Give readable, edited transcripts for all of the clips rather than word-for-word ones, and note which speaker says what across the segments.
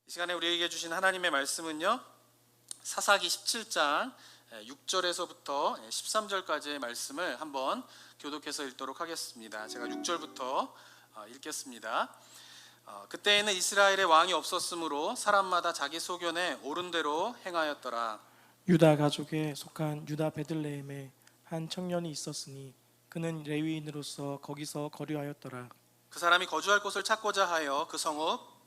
Speaker 1: 이 시간에 우리에게 주신 하나님의 말씀은요, 사사기 17장 6절에서부터 13절까지의 말씀을 한번 교독해서 읽도록 하겠습니다. 제가 6절부터 읽겠습니다. 그때에는 이스라엘의 왕이 없었으므로 사람마다 자기 소견에 옳은 대로 행하였더라.
Speaker 2: 유다 가족에 속한 유다 베들레헴에 한 청년이 있었으니 그는 레위인으로서 거기서 거류하였더라.
Speaker 1: 그 사람이 거주할 곳을 찾고자 하여 그 성읍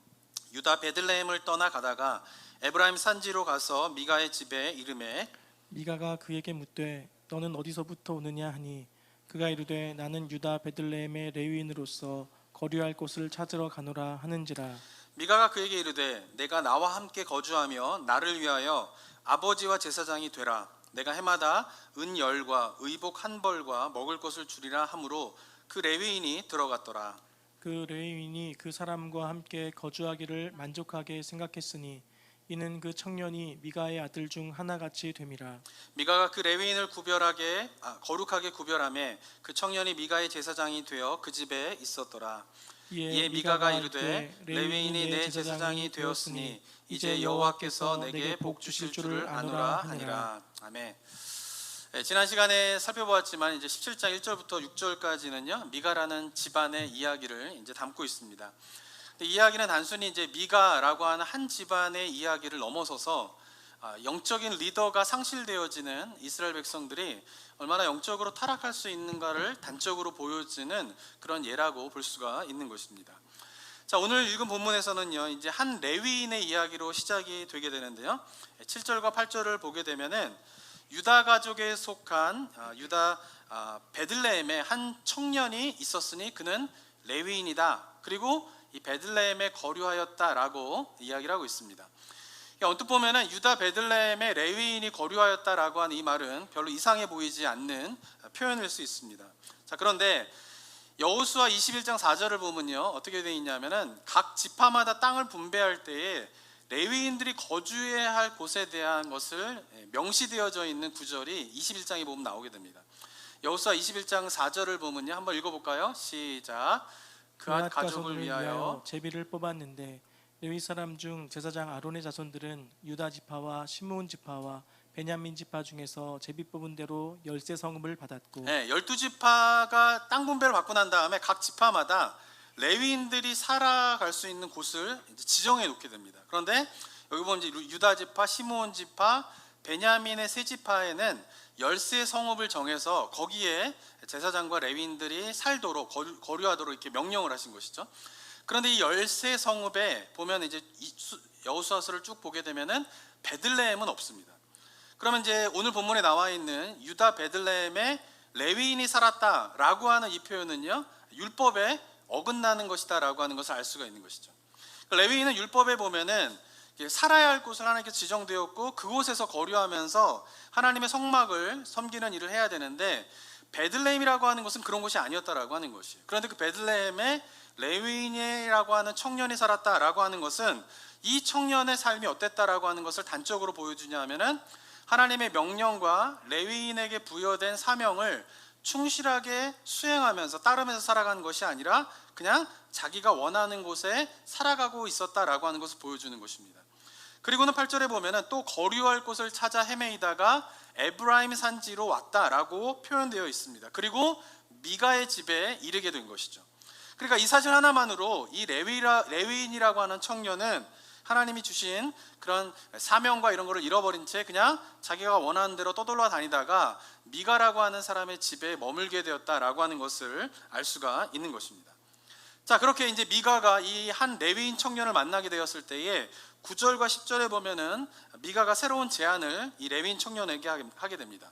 Speaker 1: 유다 베들레헴을 떠나 가다가 에브라임 산지로 가서 미가의 집에 이르매
Speaker 2: 미가가 그에게 묻되 너는 어디서부터 오느냐 하니 그가 이르되 나는 유다 베들레헴의 레위인으로서 거류할 곳을 찾으러 가노라 하는지라.
Speaker 1: 미가가 그에게 이르되 내가 나와 함께 거주하며 나를 위하여 아버지와 제사장이 되라. 내가 해마다 은열과 의복 한 벌과 먹을 것을 주리라 하므로 그 레위인이 들어갔더라.
Speaker 2: 그 레위인이 그 사람과 함께 거주하기를 만족하게 생각했으니 이는 그 청년이 미가의 아들 중 하나같이 됨이라.
Speaker 1: 미가가 그 레위인을 거룩하게 구별하며 그 청년이 미가의 제사장이 되어 그 집에 있었더라. 이에 미가가 이르되 레위인이 내 제사장이 되었으니 이제 여호와께서 내게 복 주실 줄을 아노라 하니라. 아멘. 지난 시간에 살펴보았지만 이제 17장 1절부터 6절까지는요, 미가라는 집안의 이야기를 이제 담고 있습니다. 이 이야기는 단순히 이제 미가라고 하는 한 집안의 이야기를 넘어서서 영적인 리더가 상실되어지는 이스라엘 백성들이 얼마나 영적으로 타락할 수 있는가를 단적으로 보여주는 그런 예라고 볼 수가 있는 것입니다. 자, 오늘 읽은 본문에서는요, 이제 한 레위인의 이야기로 시작이 되게 되는데요, 7절과 8절을 보게 되면은 유다 가족에 속한 유다 베들레헴에 한 청년이 있었으니 그는 레위인이다. 그리고 이 베들레헴에 거류하였다라고 이야기를 하고 있습니다. 언뜻 보면은 유다 베들레헴에 레위인이 거류하였다라고 하는 이 말은 별로 이상해 보이지 않는 표현일 수 있습니다. 자, 그런데 여호수아 21장 4절을 보면요, 어떻게 되어 있냐면은 각 지파마다 땅을 분배할 때에 레위인들이 거주해야 할 곳에 대한 것을 명시되어져 있는 구절이 21장에 보면 나오게 됩니다. 여호수아 21장 4절을 보면요, 한번 읽어볼까요? 시작. 그앗 가족을 위하여
Speaker 2: 제비를 뽑았는데 레위 사람 중 제사장 아론의 자손들은 유다 지파와 시므온 지파와 베냐민 지파 중에서 제비 뽑은 대로 열세 성읍을 받았고,
Speaker 1: 12지파가 땅 분배를 받고 난 다음에 각 지파마다 레위인들이 살아갈 수 있는 곳을 지정해 놓게 됩니다. 그런데 여기 보면 유다 지파, 시므온 지파, 베냐민의 세 지파에는 열세 성읍을 정해서 거기에 제사장과 레위인들이 살도록 거류하도록 이렇게 명령을 하신 것이죠. 그런데 이 열세 성읍에 보면 이제 여호수아서를 쭉 보게 되면은 베들레헴은 없습니다. 그러면 이제 오늘 본문에 나와 있는 유다 베들레헴에 레위인이 살았다라고 하는 이 표현은요, 율법에 어긋나는 것이다라고 하는 것을 알 수가 있는 것이죠. 레위인은 율법에 보면은 살아야 할 곳을 하나님께 지정되었고 그곳에서 거류하면서 하나님의 성막을 섬기는 일을 해야 되는데 베들레헴이라고 하는 것은 그런 곳이 아니었다라고 하는 것이에요. 그런데 그 베들레헴에 레위인이라고 하는 청년이 살았다라고 하는 것은 이 청년의 삶이 어땠다라고 하는 것을 단적으로 보여주냐 하면은 하나님의 명령과 레위인에게 부여된 사명을 충실하게 수행하면서 따르면서 살아가는 것이 아니라 그냥 자기가 원하는 곳에 살아가고 있었다라고 하는 것을 보여주는 것입니다. 그리고는 8절에 보면은 또 거류할 곳을 찾아 헤매이다가 에브라임 산지로 왔다라고 표현되어 있습니다. 그리고 미가의 집에 이르게 된 것이죠. 그러니까 이 사실 하나만으로 이 레위인이라고 하는 청년은 하나님이 주신 그런 사명과 이런 거를 잃어버린 채 그냥 자기가 원하는 대로 떠돌아 다니다가 미가라고 하는 사람의 집에 머물게 되었다라고 하는 것을 알 수가 있는 것입니다. 자, 그렇게 이제 미가가 이 한 레위인 청년을 만나게 되었을 때에 9절과 10절에 보면은 미가가 새로운 제안을 이 레위인 청년에게 하게 됩니다.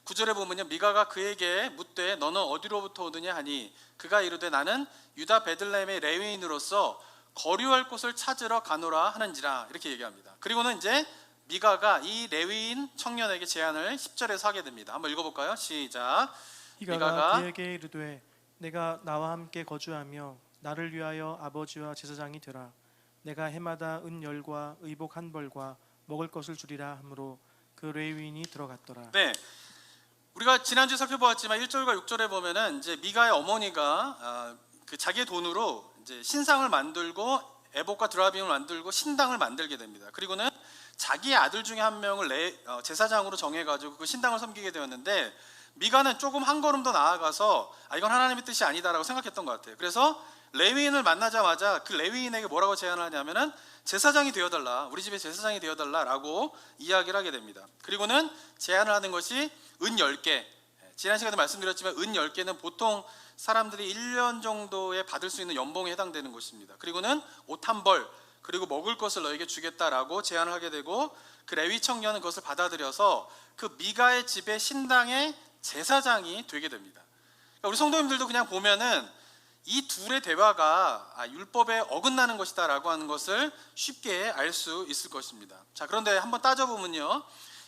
Speaker 1: 9절에 보면요, 미가가 그에게 묻되 너는 어디로부터 오느냐 하니 그가 이르되 나는 유다 베들레헴의 레위인으로서 거류할 곳을 찾으러 가노라 하는지라, 이렇게 얘기합니다. 그리고는 이제 미가가 이 레위인 청년에게 제안을 10절에서 하게 됩니다. 한번 읽어볼까요? 시작.
Speaker 2: 미가가 그에게 이르되 내가 나와 함께 거주하며 나를 위하여 아버지와 제사장이 되라. 내가 해마다 은열과 의복 한 벌과 먹을 것을 주리라 하므로 그 레위인이 들어갔더라.
Speaker 1: 네, 우리가 지난주에 살펴보았지만 1절과 6절에 보면은 이제 미가의 어머니가 그 자기의 돈으로 이제 신상을 만들고 에봇과 드라빔을 만들고 신당을 만들게 됩니다. 그리고는 자기의 아들 중에 한 명을 제사장으로 정해가지고 그 신당을 섬기게 되었는데, 미가는 조금 한 걸음 더 나아가서 이건 하나님의 뜻이 아니다라고 생각했던 것 같아요. 그래서 레위인을 만나자마자 그 레위인에게 뭐라고 제안을 하냐면은 제사장이 되어달라, 우리 집에 제사장이 되어달라라고 이야기를 하게 됩니다. 그리고는 제안을 하는 것이 은 10개. 지난 시간에 말씀드렸지만 은 10개는 보통 사람들이 1년 정도에 받을 수 있는 연봉에 해당되는 것입니다. 그리고는 옷 한 벌, 그리고 먹을 것을 너에게 주겠다라고 제안을 하게 되고, 그 레위 청년은 그것을 받아들여서 그 미가의 집의 신당의 제사장이 되게 됩니다. 그러니까 우리 성도님들도 그냥 보면은 이 둘의 대화가 율법에 어긋나는 것이다 라고 하는 것을 쉽게 알 수 있을 것입니다. 자, 그런데 한번 따져보면요,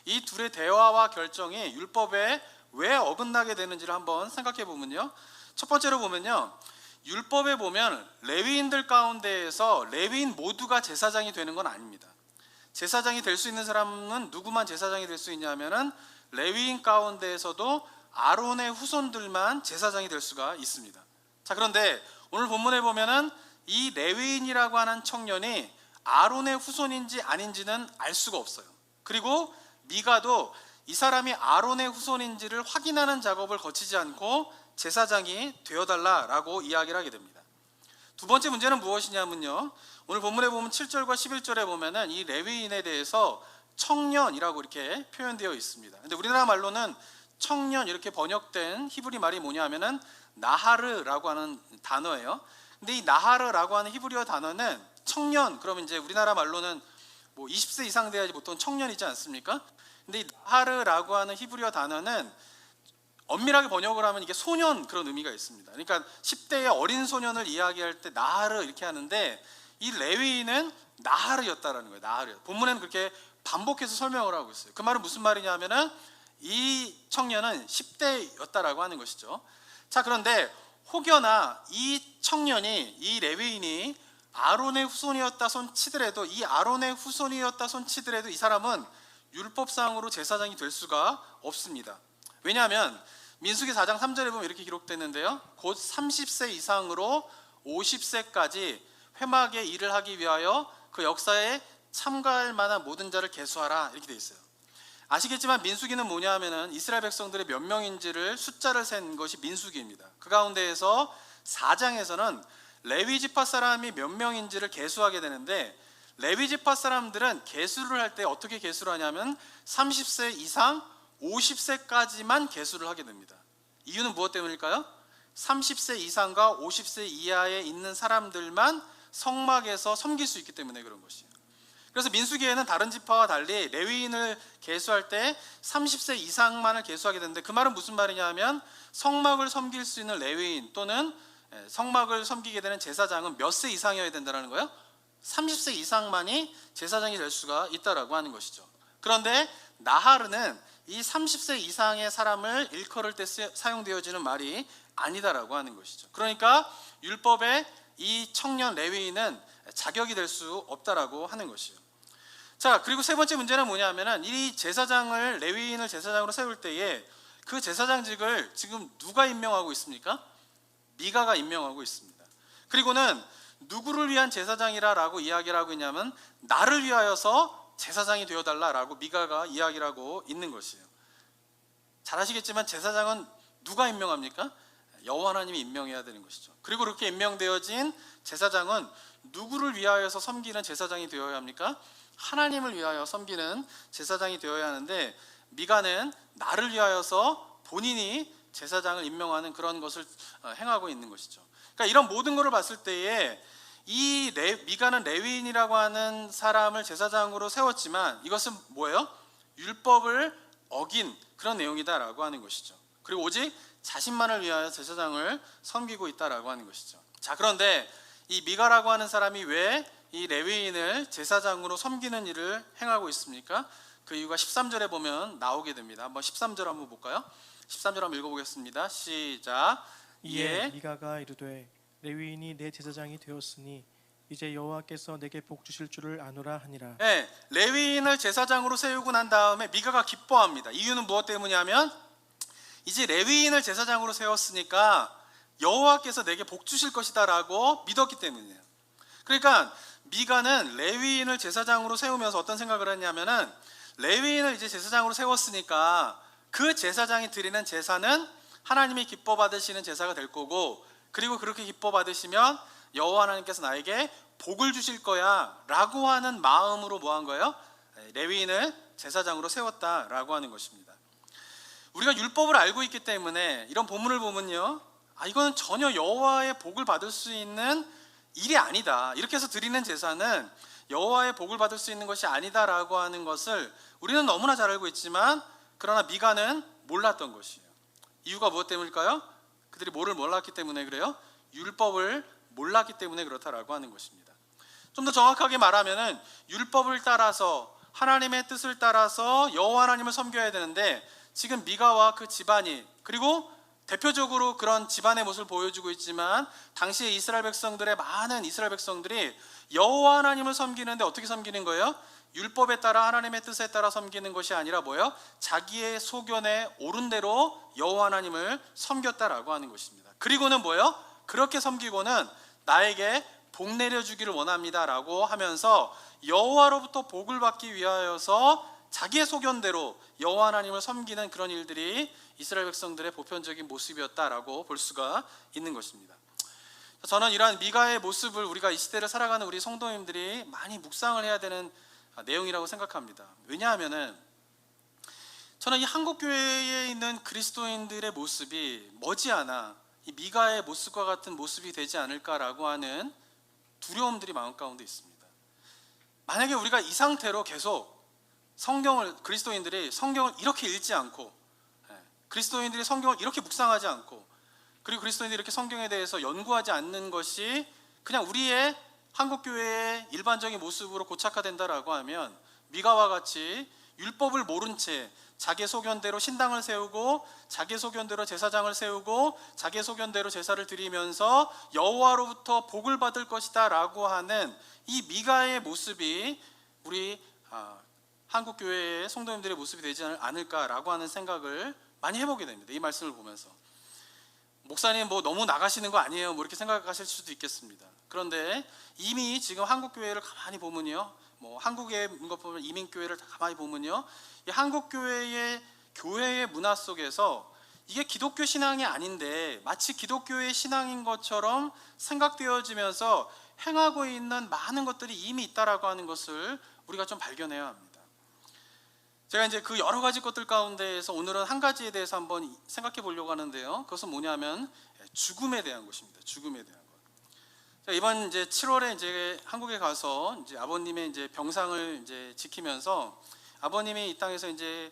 Speaker 1: 이 둘의 대화와 결정이 율법에 왜 어긋나게 되는지를 한번 생각해 보면요, 첫 번째로 보면요, 율법에 보면 레위인들 가운데에서 레위인 모두가 제사장이 되는 건 아닙니다. 제사장이 될 수 있는 사람은 누구만 제사장이 될 수 있냐면은 레위인 가운데에서도 아론의 후손들만 제사장이 될 수가 있습니다. 자, 그런데 오늘 본문에 보면은 이 레위인이라고 하는 청년이 아론의 후손인지 아닌지는 알 수가 없어요. 그리고 미가도 이 사람이 아론의 후손인지를 확인하는 작업을 거치지 않고 제사장이 되어달라라고 이야기를 하게 됩니다. 두 번째 문제는 무엇이냐면요, 오늘 본문에 보면 7절과 11절에 보면은 이 레위인에 대해서 청년이라고 이렇게 표현되어 있습니다. 근데 우리나라 말로는 청년 이렇게 번역된 히브리 말이 뭐냐면은 나하르라고 하는 단어예요. 근데 이 나하르라고 하는 히브리어 단어는 청년, 그러면 이제 우리나라 말로는 뭐 20세 이상 돼야지 보통 청년이지 않습니까? 근데 이 나하르라고 하는 히브리어 단어는 엄밀하게 번역을 하면 이게 소년, 그런 의미가 있습니다. 그러니까 10대의 어린 소년을 이야기할 때 나하르 이렇게 하는데, 이 레위인은 나하르였다라는 거예요. 나하르. 본문에는 그렇게 반복해서 설명을 하고 있어요. 그 말은 무슨 말이냐면은 이 청년은 10대였다라고 하는 것이죠. 자, 그런데 혹여나 이 청년이, 이 레위인이 아론의 후손이었다 손치더라도, 이 아론의 후손이었다 손치더라도 이 사람은 율법상으로 제사장이 될 수가 없습니다. 왜냐하면 민수기 4장 3절에 보면 이렇게 기록됐는데요, 곧 30세 이상으로 50세까지 회막의 일을 하기 위하여 그 역사에 참가할 만한 모든 자를 계수하라, 이렇게 돼 있어요. 아시겠지만 민수기는 뭐냐 하면은 이스라엘 백성들의 몇 명인지를 숫자를 센 것이 민수기입니다. 그 가운데에서 4장에서는 레위 지파 사람이 몇 명인지를 계수하게 되는데, 레위 지파 사람들은 계수를 할 때 어떻게 계수를 하냐면 30세 이상 50세까지만 계수를 하게 됩니다. 이유는 무엇 때문일까요? 30세 이상과 50세 이하에 있는 사람들만 성막에서 섬길 수 있기 때문에 그런 것이에요. 그래서 민수기에는 다른 지파와 달리 레위인을 계수할 때 30세 이상만을 계수하게 되는데, 그 말은 무슨 말이냐 하면 성막을 섬길 수 있는 레위인 또는 성막을 섬기게 되는 제사장은 몇 세 이상이어야 된다는 거예요? 30세 이상만이 제사장이 될 수가 있다라고 하는 것이죠. 그런데 나하르는 이 30세 이상의 사람을 일컬을 때 사용되어지는 말이 아니다라고 하는 것이죠. 그러니까 율법에 이 청년 레위인은 자격이 될 수 없다라고 하는 것이에요. 자, 그리고 세 번째 문제는 뭐냐면은 이 제사장을, 레위인을 제사장으로 세울 때에 그 제사장직을 지금 누가 임명하고 있습니까? 미가가 임명하고 있습니다. 그리고는 누구를 위한 제사장이라고 이야기를 하고 있냐면 나를 위하여서 제사장이 되어달라라고 미가가 이야기를 하고 있는 것이에요. 잘 아시겠지만 제사장은 누가 임명합니까? 여호와 하나님이 임명해야 되는 것이죠. 그리고 그렇게 임명되어진 제사장은 누구를 위하여서 섬기는 제사장이 되어야 합니까? 하나님을 위하여 섬기는 제사장이 되어야 하는데, 미가는 나를 위하여서 본인이 제사장을 임명하는 그런 것을 행하고 있는 것이죠. 그러니까 이런 모든 것을 봤을 때에 이 미가는 레위인이라고 하는 사람을 제사장으로 세웠지만 이것은 뭐예요? 율법을 어긴 그런 내용이다라고 하는 것이죠. 그리고 오직 자신만을 위하여 제사장을 섬기고 있다라고 하는 것이죠. 자, 그런데 이 미가라고 하는 사람이 왜 이 레위인을 제사장으로 섬기는 일을 행하고 있습니까? 그 이유가 13절에 보면 나오게 됩니다. 한번 13절 한번 볼까요? 13절 한번 읽어보겠습니다. 시작.
Speaker 2: 이에 미가가 이르되 레위인이 내 제사장이 되었으니 이제 여호와께서 내게 복 주실 줄을 아노라 하니라.
Speaker 1: 네, 레위인을 제사장으로 세우고 난 다음에 미가가 기뻐합니다. 이유는 무엇 때문이냐면 이제 레위인을 제사장으로 세웠으니까 여호와께서 내게 복 주실 것이다라고 믿었기 때문이에요. 그러니까 미가는 레위인을 제사장으로 세우면서 어떤 생각을 했냐면은 레위인을 이제 제사장으로 세웠으니까 그 제사장이 드리는 제사는 하나님이 기뻐 받으시는 제사가 될 거고, 그리고 그렇게 기뻐 받으시면 여호와 하나님께서 나에게 복을 주실 거야 라고 하는 마음으로 뭐 한 거예요? 레위인을 제사장으로 세웠다라고 하는 것입니다. 우리가 율법을 알고 있기 때문에 이런 본문을 보면요, 이거는 전혀 여호와의 복을 받을 수 있는 일이 아니다, 이렇게 해서 드리는 제사는 여호와의 복을 받을 수 있는 것이 아니다라고 하는 것을 우리는 너무나 잘 알고 있지만, 그러나 미가는 몰랐던 것이에요. 이유가 무엇 때문일까요? 그들이 뭐를 몰랐기 때문에 그래요? 율법을 몰랐기 때문에 그렇다라고 하는 것입니다. 좀 더 정확하게 말하면은 율법을 따라서 하나님의 뜻을 따라서 여호와 하나님을 섬겨야 되는데, 지금 미가와 그 집안이, 그리고 대표적으로 그런 집안의 모습을 보여주고 있지만 당시에 이스라엘 백성들의 많은 이스라엘 백성들이 여호와 하나님을 섬기는데 어떻게 섬기는 거예요? 율법에 따라 하나님의 뜻에 따라 섬기는 것이 아니라 뭐예요? 자기의 소견에 옳은 대로 여호와 하나님을 섬겼다라고 하는 것입니다. 그리고는 뭐예요? 그렇게 섬기고는 나에게 복 내려주기를 원합니다라고 하면서 여호와로부터 복을 받기 위하여서 자기의 소견대로 여호와 하나님을 섬기는 그런 일들이 이스라엘 백성들의 보편적인 모습이었다라고 볼 수가 있는 것입니다. 저는 이러한 미가의 모습을 우리가 이 시대를 살아가는 우리 성도님들이 많이 묵상을 해야 되는 내용이라고 생각합니다. 왜냐하면은 저는 이 한국교회에 있는 그리스도인들의 모습이 머지않아 이 미가의 모습과 같은 모습이 되지 않을까라고 하는 두려움들이 마음 가운데 있습니다. 만약에 우리가 이 상태로 계속 그리스도인들이 성경을 이렇게 읽지 않고, 그리스도인들이 성경을 이렇게 묵상하지 않고, 그리고 그리스도인들이 이렇게 성경에 대해서 연구하지 않는 것이 그냥 우리의 한국교회의 일반적인 모습으로 고착화된다라고 하면, 미가와 같이 율법을 모른 채 자기 소견대로 신당을 세우고 자기 소견대로 제사장을 세우고 자기 소견대로 제사를 드리면서 여호와로부터 복을 받을 것이다 라고 하는 이 미가의 모습이 우리 한국교회의 성도님들의 모습이 되지 않을까라고 하는 생각을 많이 해보게 됩니다. 이 말씀을 보면서 목사님 뭐 너무 나가시는 거 아니에요? 뭐 이렇게 생각하실 수도 있겠습니다. 그런데 이미 지금 한국교회를 가만히 보면요, 뭐 한국에 있는 것 보면 이민교회를 가만히 보면요, 이 한국교회의 교회의 문화 속에서 이게 기독교 신앙이 아닌데 마치 기독교의 신앙인 것처럼 생각되어지면서 행하고 있는 많은 것들이 이미 있다라고 하는 것을 우리가 좀 발견해야 합니다. 제가 이제 그 여러 가지 것들 가운데에서 오늘은 한 가지에 대해서 한번 생각해 보려고 하는데요. 그것은 뭐냐면 죽음에 대한 것입니다. 죽음에 대한 것. 자, 이번 이제 7월에 이제 한국에 가서 이제 아버님의 이제 병상을 이제 지키면서 아버님이 이 땅에서 이제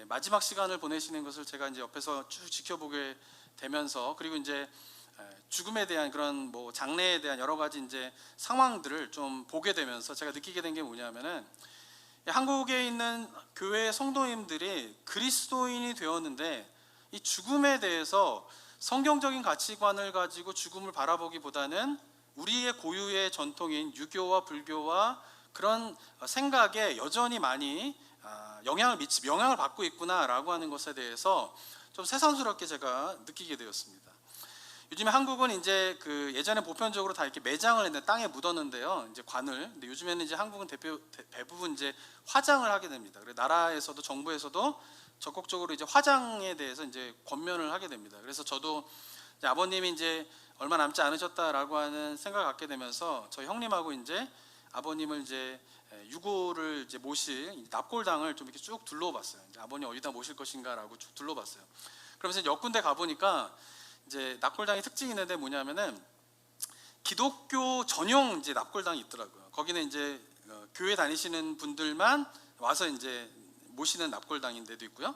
Speaker 1: 마지막 시간을 보내시는 것을 제가 이제 옆에서 쭉 지켜보게 되면서, 그리고 이제 죽음에 대한 그런 뭐 장례에 대한 여러 가지 이제 상황들을 좀 보게 되면서 제가 느끼게 된 게 뭐냐면은, 한국에 있는 교회 성도님들이 그리스도인이 되었는데 이 죽음에 대해서 성경적인 가치관을 가지고 죽음을 바라보기보다는 우리의 고유의 전통인 유교와 불교와 그런 생각에 여전히 많이 영향을 받고 있구나라고 하는 것에 대해서 좀 새삼스럽게 제가 느끼게 되었습니다. 요즘에 한국은 이제 그 예전에 보편적으로 다 이렇게 매장을 했는데 땅에 묻었는데요, 이제 관을. 근데 요즘에는 이제 한국은 대부분 이제 화장을 하게 됩니다. 그래서 나라에서도 정부에서도 적극적으로 이제 화장에 대해서 이제 권면을 하게 됩니다. 그래서 저도 이제 아버님이 이제 얼마 남지 않으셨다라고 하는 생각을 갖게 되면서 저희 형님하고 이제 아버님을 이제 유고를 이제 모실 납골당을 좀 이렇게 쭉 둘러봤어요. 이제 아버님 어디다 모실 것인가라고 쭉 둘러봤어요. 그러면서 몇 군데 가보니까 이제 납골당의 특징이 있는데 뭐냐면은 기독교 전용 이제 납골당이 있더라고요. 거기는 이제 교회 다니시는 분들만 와서 이제 모시는 납골당인데도 있고요.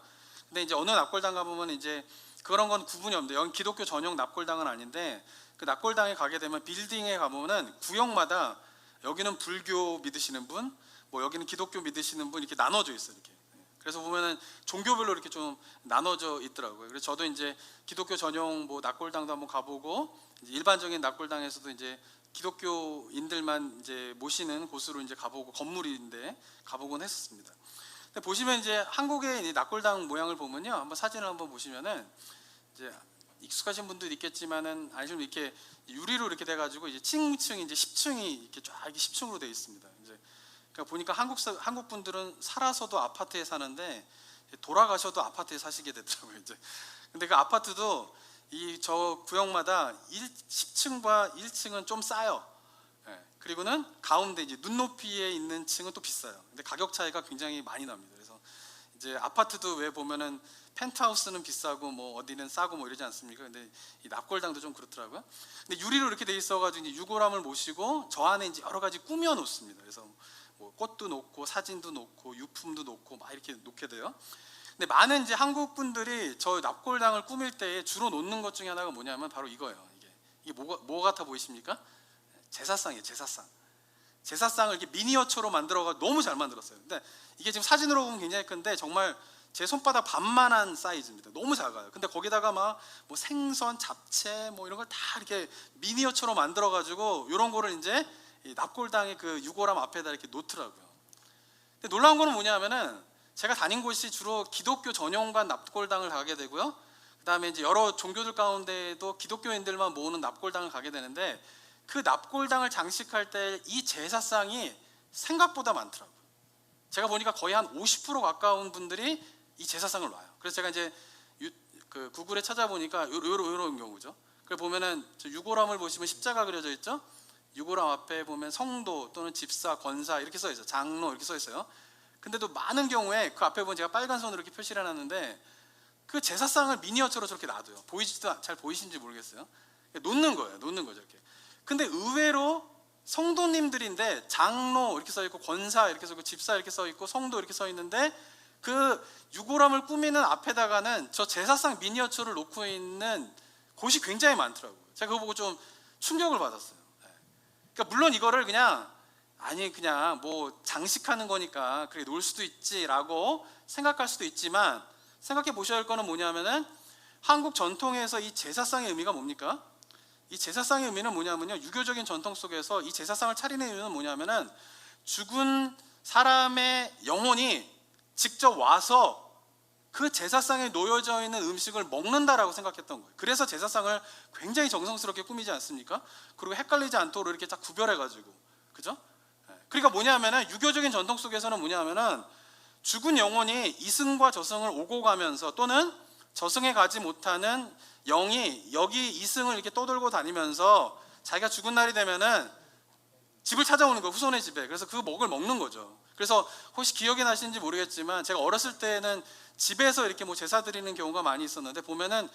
Speaker 1: 근데 이제 어느 납골당 가보면 이제 그런 건 구분이 없는데, 여기 기독교 전용 납골당은 아닌데 그 납골당에 가게 되면 빌딩에 가보면은 구역마다 여기는 불교 믿으시는 분, 뭐 여기는 기독교 믿으시는 분 이렇게 나눠져 있어요. 이렇게. 그래서 보면은 종교별로 이렇게 좀 나눠져 있더라고요. 그래서 저도 이제 기독교 전용 뭐 납골당도 한번 가보고, 이제 일반적인 납골당에서도 이제 기독교인들만 이제 모시는 곳으로 이제 가보고, 건물인데 가보곤 했었습니다. 근데 보시면 이제 한국의 납골당 모양을 보면요, 한번 사진을 한번 보시면은 이제 익숙하신 분들도 있겠지만은 아니면 이렇게 유리로 이렇게 돼가지고 이제 층층 이제 10층이 이렇게 쫙 이렇게 10층으로 되어 있습니다. 이제 그러니까 보니까 한국 분들은 살아서도 아파트에 사는데 돌아가셔도 아파트에 사시게 되더라고요. 이제 근데 그 아파트도 이 저 구역마다 10층과 1층은 좀 싸요. 예, 그리고는 가운데 이제 눈높이에 있는 층은 또 비싸요. 근데 가격 차이가 굉장히 많이 납니다. 그래서 이제 아파트도 왜 보면은 펜트하우스는 비싸고 뭐 어디는 싸고 뭐 이러지 않습니까? 근데 이 납골당도 좀 그렇더라고요. 근데 유리로 이렇게 돼 있어가지고 이제 유골함을 모시고 저 안에 이제 여러 가지 꾸며 놓습니다. 그래서 뭐 꽃도 놓고 사진도 놓고 유품도 놓고 막 이렇게 놓게 돼요. 근데 많은 이제 한국 분들이 저 납골당을 꾸밀 때 주로 놓는 것 중에 하나가 뭐냐면 바로 이거예요. 이게 뭐 같아 보이십니까? 제사상이에요. 제사상을 이렇게 미니어처로 만들어가 너무 잘 만들었어요. 근데 이게 지금 사진으로 보면 굉장히 큰데 정말 제 손바닥 반만한 사이즈입니다. 너무 작아요. 근데 거기다가 막 뭐 생선, 잡채 뭐 이런 걸 다 이렇게 미니어처로 만들어 가지고 이런 거를 이제 이 납골당의 그 유골함 앞에다 이렇게 놓더라고요. 근데 놀라운 거는 뭐냐면은 제가 다닌 곳이 주로 기독교 전용관 납골당을 가게 되고요. 그다음에 이제 여러 종교들 가운데에도 기독교인들만 모으는 납골당을 가게 되는데 그 납골당을 장식할 때 이 제사상이 생각보다 많더라고요. 제가 보니까 거의 한 50% 가까운 분들이 이 제사상을 놔요. 그래서 제가 이제 그 구글에 찾아보니까 요런 경우죠. 그걸 보면은 저 유골함을 보시면 십자가 그려져 있죠. 유골함 앞에 보면 성도 또는 집사, 권사 이렇게 써 있어요. 장로 이렇게 써 있어요. 근데도 많은 경우에 그 앞에 보면 제가 빨간 선으로 이렇게 표시를 해놨는데 그 제사상을 미니어처로 저렇게 놔둬요. 잘 보이시는지 모르겠어요. 놓는 거예요. 놓는 거죠 이렇게. 근데 의외로 성도님들인데 장로 이렇게 써 있고 권사 이렇게 써 있고 집사 이렇게 써 있고 성도 이렇게 써 있는데 그 유골함을 꾸미는 앞에다가는 저 제사상 미니어처를 놓고 있는 곳이 굉장히 많더라고요. 제가 그거 보고 좀 충격을 받았어요. 그러니까 물론 이거를 그냥 뭐 장식하는 거니까 그래 놓을 수도 있지라고 생각할 수도 있지만 생각해 보셔야 할 거는 뭐냐면은 한국 전통에서 이 제사상의 의미가 뭡니까? 이 제사상의 의미는 뭐냐면요, 유교적인 전통 속에서 이 제사상을 차리는 이유는 뭐냐면은 죽은 사람의 영혼이 직접 와서 그 제사상에 놓여져 있는 음식을 먹는다라고 생각했던 거예요. 그래서 제사상을 굉장히 정성스럽게 꾸미지 않습니까? 그리고 헷갈리지 않도록 이렇게 딱 구별해가지고, 그죠? 그러니까 뭐냐면은 유교적인 전통 속에서는 뭐냐면은 죽은 영혼이 이승과 저승을 오고 가면서 또는 저승에 가지 못하는 영이 여기 이승을 이렇게 떠돌고 다니면서 자기가 죽은 날이 되면은 집을 찾아오는 거예요. 후손의 집에. 그래서 그 먹을 먹는 거죠. 그래서 혹시 기억이 나시는지 모르겠지만 제가 어렸을 때는 집에서 이렇게 뭐 제사 드리는 경우가 많이 있었는데 보면은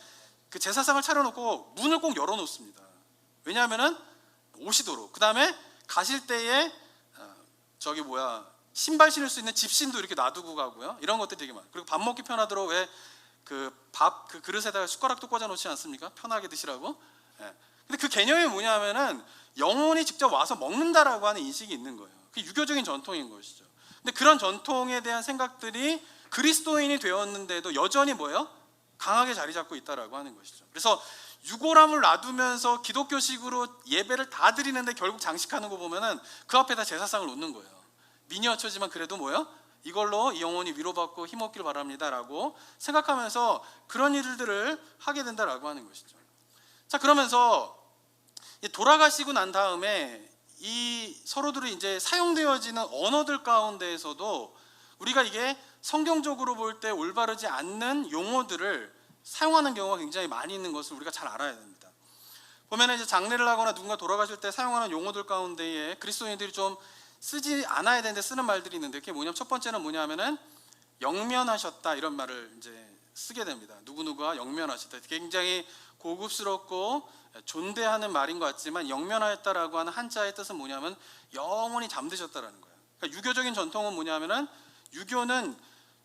Speaker 1: 그 제사상을 차려놓고 문을 꼭 열어놓습니다. 왜냐하면은 오시도록. 그 다음에 가실 때에 신발 신을 수 있는 집신도 이렇게 놔두고 가고요. 이런 것들이 되게 많아요. 그리고 밥 먹기 편하도록 왜 그 그릇에다가 숟가락도 꽂아 놓지 않습니까? 편하게 드시라고. 근데 그 개념이 뭐냐면은 영혼이 직접 와서 먹는다라고 하는 인식이 있는 거예요. 그게 유교적인 전통인 것이죠. 근데 그런 전통에 대한 생각들이 그리스도인이 되었는데도 여전히 뭐예요? 강하게 자리 잡고 있다라고 하는 것이죠. 그래서 유골함을 놔두면서 기독교식으로 예배를 다 드리는데 결국 장식하는 거 보면은 그 앞에다 제사상을 놓는 거예요. 미니어처지만 그래도 뭐예요? 이걸로 이 영혼이 위로받고 힘없기를 바랍니다라고 생각하면서 그런 일들을 하게 된다라고 하는 것이죠. 자, 그러면서 돌아가시고 난 다음에 이 서로들이 이제 사용되어지는 언어들 가운데에서도 우리가 이게 성경적으로 볼 때 올바르지 않는 용어들을 사용하는 경우가 굉장히 많이 있는 것을 우리가 잘 알아야 됩니다. 보면 이제 장례를 하거나 누군가 돌아가실 때 사용하는 용어들 가운데에 그리스도인들이 좀 쓰지 않아야 되는데 쓰는 말들이 있는데 그게 뭐냐면 첫 번째는 뭐냐면은 영면하셨다 이런 말을 이제 쓰게 됩니다. 누구누구가 영면하셨다. 굉장히 고급스럽고 존대하는 말인 것 같지만 영면하였다라고 하는 한자의 뜻은 뭐냐면 영원히 잠드셨다라는 거예요. 그러니까 유교적인 전통은 뭐냐면은 유교는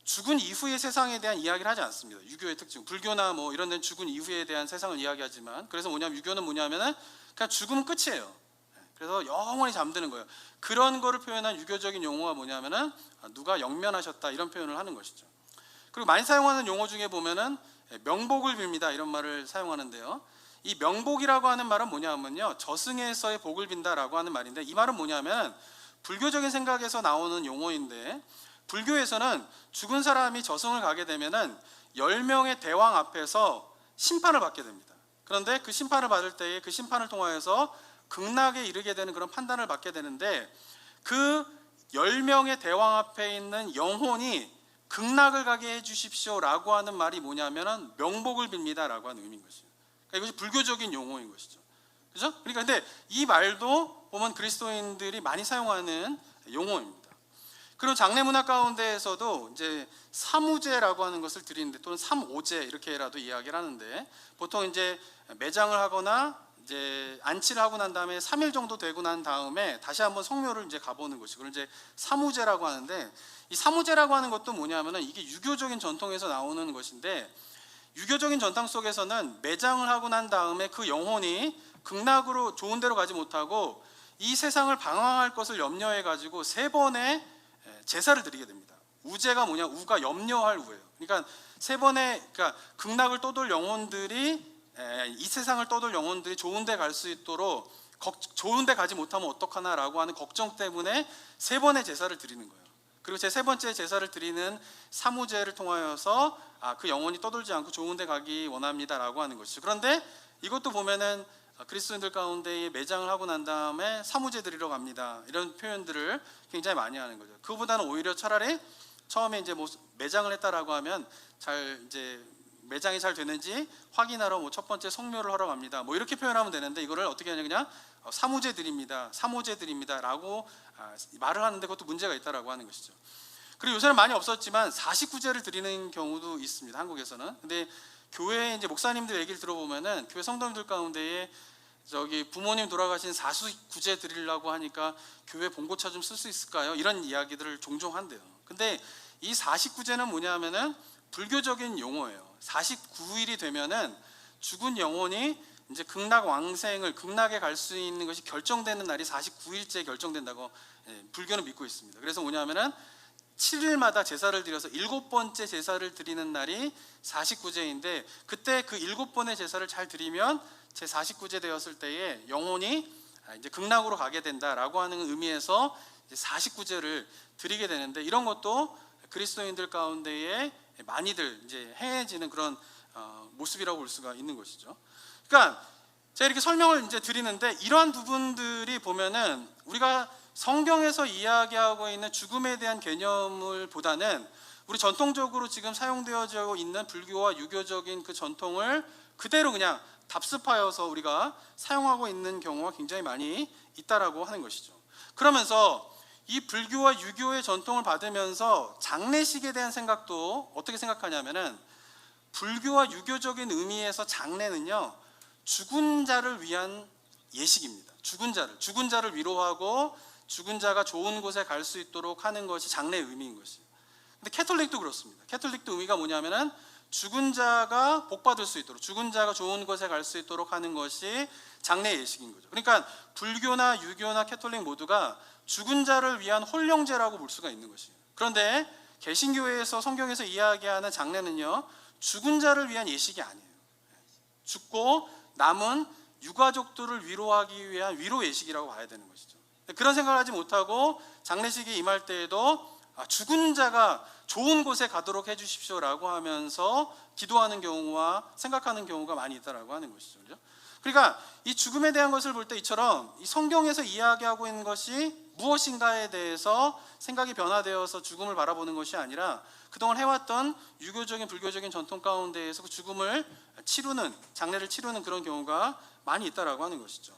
Speaker 1: 죽은 이후의 세상에 대한 이야기를 하지 않습니다. 유교의 특징. 불교나 뭐 이런 데는 죽은 이후에 대한 세상을 이야기하지만 그래서 뭐냐면 유교는 뭐냐면은 그냥 죽으면 끝이에요. 그래서 영원히 잠드는 거예요. 그런 거를 표현한 유교적인 용어가 뭐냐면은 누가 영면하셨다 이런 표현을 하는 것이죠. 그리고 많이 사용하는 용어 중에 보면은 명복을 빕니다 이런 말을 사용하는데요. 이 명복이라고 하는 말은 뭐냐면요, 저승에서의 복을 빈다라고 하는 말인데 이 말은 뭐냐면 불교적인 생각에서 나오는 용어인데 불교에서는 죽은 사람이 저승을 가게 되면은 10명의 대왕 앞에서 심판을 받게 됩니다. 그런데 그 심판을 받을 때에 그 심판을 통하여서 극락에 이르게 되는 그런 판단을 받게 되는데, 그 10명의 대왕 앞에 있는 영혼이 극락을 가게 해주십시오라고 하는 말이 뭐냐면은 명복을 빕니다라고 하는 의미인 것이죠. 그러니까 이것이 불교적인 용어인 것이죠. 그죠? 그러니까 근데 이 말도 보면 그리스도인들이 많이 사용하는 용어입니다. 그리고 장례 문화 가운데에서도 이제 사무제라고 하는 것을 드리는데, 또는 삼오제 이렇게라도 이야기를 하는데, 보통 이제 매장을 하거나 이제 안치를 하고 난 다음에 3일 정도 되고 난 다음에 다시 한번 성묘를 이제 가보는 것이, 그걸 이제 사무제라고 하는데, 이 사무제라고 하는 것도 뭐냐면은 이게 유교적인 전통에서 나오는 것인데, 유교적인 전통 속에서는 매장을 하고 난 다음에 그 영혼이 극락으로 좋은 데로 가지 못하고 이 세상을 방황할 것을 염려해 가지고 3번의 제사를 드리게 됩니다. 우제가 뭐냐? 우가 염려할 우예요. 그러니까 3번의, 그러니까 극락을 떠돌 영혼들이, 이 세상을 떠돌 영혼들이 좋은 데 갈 수 있도록, 좋은 데 가지 못하면 어떡하나라고 하는 걱정 때문에 3번의 제사를 드리는 거예요. 그리고 제 3번째 제사를 드리는 사무제를 통하여서 그 영혼이 떠돌지 않고 좋은 데 가기 원합니다라고 하는 것이죠. 그런데 이것도 보면은 그리스도인들 가운데 매장을 하고 난 다음에 사무제 드리러 갑니다, 이런 표현들을 굉장히 많이 하는 거죠. 그보다는 오히려 차라리 처음에 이제 뭐 매장을 했다라고 하면 잘 이제 매장이 잘 되는지 확인하러 뭐 첫 번째 성묘를 하러 갑니다, 뭐 이렇게 표현하면 되는데, 이거를 어떻게 하냐, 그냥 사무제 드립니다, 사무제 드립니다라고 말을 하는데 그것도 문제가 있다라고 하는 것이죠. 그리고 요새는 많이 없었지만 49제를 드리는 경우도 있습니다, 한국에서는. 근데 교회 이제 목사님들 얘기를 들어보면은 교회 성도님들 가운데에 저기 부모님 돌아가신 49제 드리려고 하니까 교회 봉고차 좀 쓸 수 있을까요? 이런 이야기들을 종종 한대요. 근데 이 49제는 뭐냐면은 불교적인 용어예요. 49일이 되면은 죽은 영혼이 이제 극락 왕생을, 극락에 갈 수 있는 것이 결정되는 날이 49일째 결정된다고 불교는 믿고 있습니다. 그래서 뭐냐면은 7일마다 제사를 드려서 7번째 제사를 드리는 날이 49제인데, 그때 그 7번의 제사를 잘 드리면 제 49제 되었을 때에 영혼이 이제 극락으로 가게 된다라고 하는 의미에서 49제를 드리게 되는데, 이런 것도 그리스도인들 가운데에 많이들 이제 행해지는 그런 모습이라고 볼 수가 있는 것이죠. 그러니까 제가 이렇게 설명을 이제 드리는데, 이러한 부분들이 보면은 우리가 성경에서 이야기하고 있는 죽음에 대한 개념을 보다는 우리 전통적으로 지금 사용되어지고 있는 불교와 유교적인 그 전통을 그대로 그냥 답습하여서 우리가 사용하고 있는 경우가 굉장히 많이 있다라고 하는 것이죠. 그러면서 이 불교와 유교의 전통을 받으면서 장례식에 대한 생각도 어떻게 생각하냐면은, 불교와 유교적인 의미에서 장례는요, 죽은 자를 위한 예식입니다. 죽은 자를 위로하고 죽은 자가 좋은 곳에 갈 수 있도록 하는 것이 장례의 의미인 것이에요. 근데 캐톨릭도 그렇습니다. 캐톨릭도 의미가 뭐냐면은 죽은 자가 복 받을 수 있도록, 죽은 자가 좋은 곳에 갈 수 있도록 하는 것이 장례 예식인 거죠. 그러니까 불교나 유교나 캐톨릭 모두가 죽은 자를 위한 홀령제라고 볼 수가 있는 것이에요. 그런데 개신교에서 성경에서 이야기하는 장례는요, 죽은 자를 위한 예식이 아니에요. 죽고 남은 유가족들을 위로하기 위한 위로 예식이라고 봐야 되는 것이죠. 그런 생각을 하지 못하고 장례식에 임할 때에도 죽은 자가 좋은 곳에 가도록 해주십시오라고 하면서 기도하는 경우와 생각하는 경우가 많이 있다라고 하는 것이죠. 그렇죠? 그러니까 이 죽음에 대한 것을 볼 때 이처럼 이 성경에서 이야기하고 있는 것이 무엇인가에 대해서 생각이 변화되어서 죽음을 바라보는 것이 아니라 그동안 해왔던 유교적인 불교적인 전통 가운데에서 그 죽음을 치르는, 장례를 치르는 그런 경우가 많이 있다라고 하는 것이죠.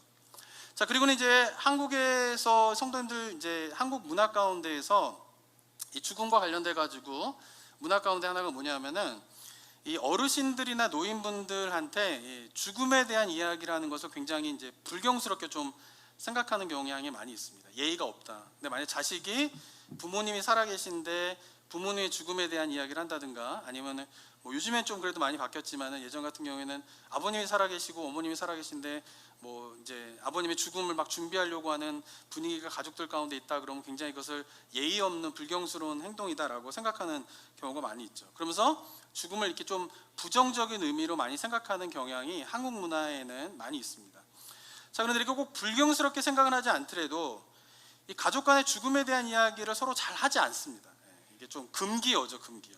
Speaker 1: 자, 그리고는 이제 한국에서 성도님들 이제 한국 문화 가운데에서 이 죽음과 관련돼 가지고 문화 가운데 하나가 뭐냐면은, 이 어르신들이나 노인분들한테 이 죽음에 대한 이야기라는 것을 굉장히 이제 불경스럽게 좀 생각하는 경향이 많이 있습니다. 예의가 없다. 근데 만약 자식이 부모님이 살아계신데 부모님의 죽음에 대한 이야기를 한다든가, 아니면은 뭐 요즘엔 좀 그래도 많이 바뀌었지만 예전 같은 경우에는 아버님이 살아계시고 어머님이 살아계신데 뭐 이제 아버님의 죽음을 막 준비하려고 하는 분위기가 가족들 가운데 있다 그러면 굉장히 그것을 예의 없는 불경스러운 행동이다라고 생각하는 경우가 많이 있죠. 그러면서 죽음을 이렇게 좀 부정적인 의미로 많이 생각하는 경향이 한국 문화에는 많이 있습니다. 자, 그런데 이렇게 꼭 불경스럽게 생각을 하지 않더라도 이 가족 간의 죽음에 대한 이야기를 서로 잘 하지 않습니다. 이게 좀 금기어죠, 금기어.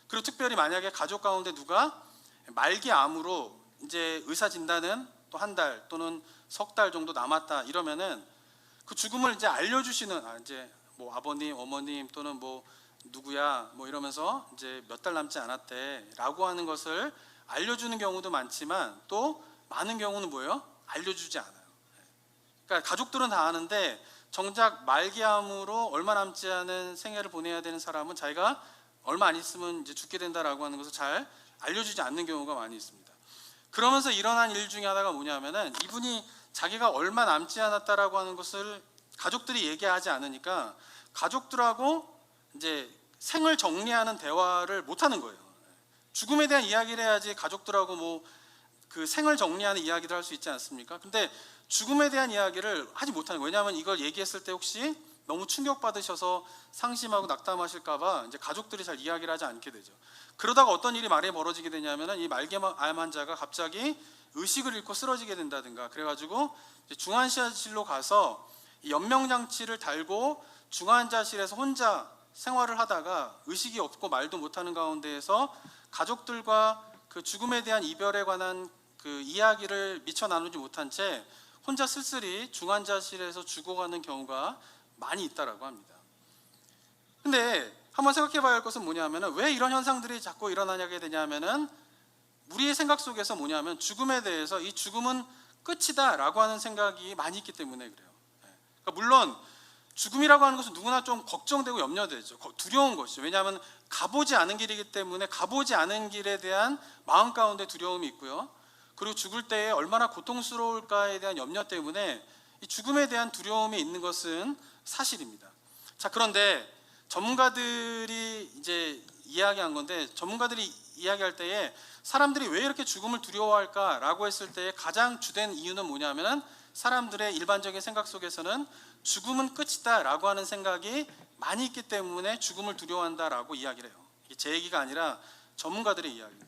Speaker 1: 그리고 특별히 만약에 가족 가운데 누가 말기암으로 이제 의사 진단은 또 한 달 또는 석 달 정도 남았다 이러면은 그 죽음을 이제 알려주시는 이제 뭐 아버님, 어머님 또는 뭐 누구야 뭐 이러면서 이제 몇 달 남지 않았대라고 하는 것을 알려주는 경우도 많지만 또 많은 경우는 뭐예요? 알려주지 않아요. 그러니까 가족들은 다 아는데 정작 말기암으로 얼마 남지 않은 생애를 보내야 되는 사람은 자기가 얼마 안 있으면 이제 죽게 된다라고 하는 것을 잘 알려주지 않는 경우가 많이 있습니다. 그러면서 일어난 일 중에 하나가 뭐냐면은 이분이 자기가 얼마 남지 않았다라고 하는 것을 가족들이 얘기하지 않으니까 가족들하고 이제 생을 정리하는 대화를 못 하는 거예요. 죽음에 대한 이야기를 해야지 가족들하고 뭐 그 생을 정리하는 이야기를 할 수 있지 않습니까? 근데 죽음에 대한 이야기를 하지 못하는 거예요. 왜냐하면 이걸 얘기했을 때 혹시 너무 충격받으셔서 상심하고 낙담하실까봐 이제 가족들이 잘 이야기를 하지 않게 되죠. 그러다가 어떤 일이 말에 벌어지게 되냐면은 이 말기암 환자가 갑자기 의식을 잃고 쓰러지게 된다든가 그래가지고 이제 중환자실로 가서 이 연명장치를 달고 중환자실에서 혼자 생활을 하다가 의식이 없고 말도 못하는 가운데에서 가족들과 그 죽음에 대한 이별에 관한 그 이야기를 미처 나누지 못한 채 혼자 쓸쓸히 중환자실에서 죽어가는 경우가 많이 있다라고 합니다. 근데 한번 생각해 봐야 할 것은 뭐냐면은 왜 이런 현상들이 자꾸 일어나게 되냐면은 우리의 생각 속에서 뭐냐면 죽음에 대해서 이 죽음은 끝이다라고 하는 생각이 많이 있기 때문에 그래요. 그러니까 물론 죽음이라고 하는 것은 누구나 좀 걱정되고 염려되죠. 두려운 것이죠. 왜냐하면 가보지 않은 길이기 때문에 가보지 않은 길에 대한 마음 가운데 두려움이 있고요. 그리고 죽을 때에 얼마나 고통스러울까에 대한 염려 때문에 이 죽음에 대한 두려움이 있는 것은 사실입니다. 자, 그런데 전문가들이 이제 이야기한 건데 전문가들이 이야기할 때에 사람들이 왜 이렇게 죽음을 두려워할까라고 했을 때 가장 주된 이유는 뭐냐면은 사람들의 일반적인 생각 속에서는 죽음은 끝이다라고 하는 생각이 많이 있기 때문에 죽음을 두려워한다라고 이야기를 해요. 이게 제 얘기가 아니라 전문가들의 이야기인 거예요.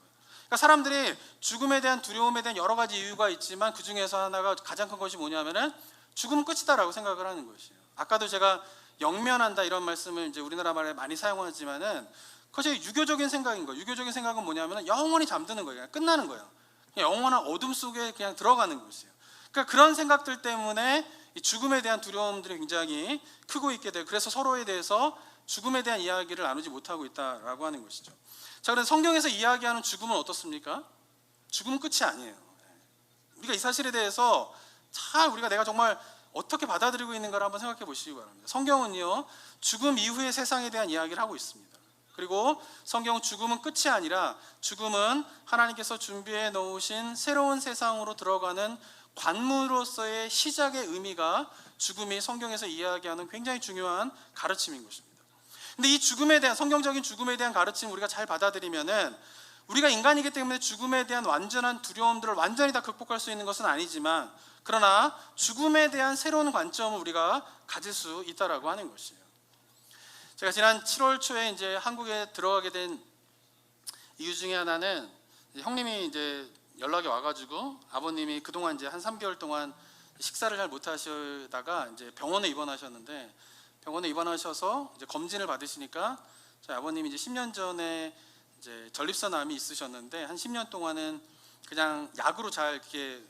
Speaker 1: 그러니까 사람들이 죽음에 대한 두려움에 대한 여러 가지 이유가 있지만 그 중에서 하나가 가장 큰 것이 뭐냐면은 죽음은 끝이다라고 생각을 하는 것이에요. 아까도 제가 영면한다 이런 말씀을 이제 우리나라 말에 많이 사용하지만은 그것이 유교적인 생각인 거예요. 유교적인 생각은 뭐냐면은 영원히 잠드는 거예요. 그냥 끝나는 거예요. 그냥 영원한 어둠 속에 그냥 들어가는 것이에요. 그러니까 그런 생각들 때문에 이 죽음에 대한 두려움들이 굉장히 크고 있게 돼요. 그래서 서로에 대해서 죽음에 대한 이야기를 나누지 못하고 있다라고 하는 것이죠. 자, 그래서 성경에서 이야기하는 죽음은 어떻습니까? 죽음은 끝이 아니에요. 우리가 이 사실에 대해서 잘 내가 정말 어떻게 받아들이고 있는가를 한번 생각해 보시기 바랍니다. 성경은요, 죽음 이후의 세상에 대한 이야기를 하고 있습니다. 그리고 성경은 죽음은 끝이 아니라 죽음은 하나님께서 준비해 놓으신 새로운 세상으로 들어가는 관문으로서의 시작의 의미가 죽음이 성경에서 이야기하는 굉장히 중요한 가르침인 것입니다. 근데 이 죽음에 대한 성경적인 죽음에 대한 가르침을 우리가 잘 받아들이면은 우리가 인간이기 때문에 죽음에 대한 완전한 두려움들을 완전히 다 극복할 수 있는 것은 아니지만 그러나 죽음에 대한 새로운 관점을 우리가 가질 수 있다라고 하는 것이에요. 제가 지난 7월 초에 이제 한국에 들어가게 된 이유 중에 하나는 형님이 이제 연락이 와가지고 아버님이 그동안 이제 한 3개월 동안 식사를 잘 못하시다가 이제 병원에 입원하셨는데 병원에 입원하셔서 이제 검진을 받으시니까 저희 아버님이 이제 10년 전에 이제 전립선암이 있으셨는데 한 10년 동안은 그냥 약으로 잘 그게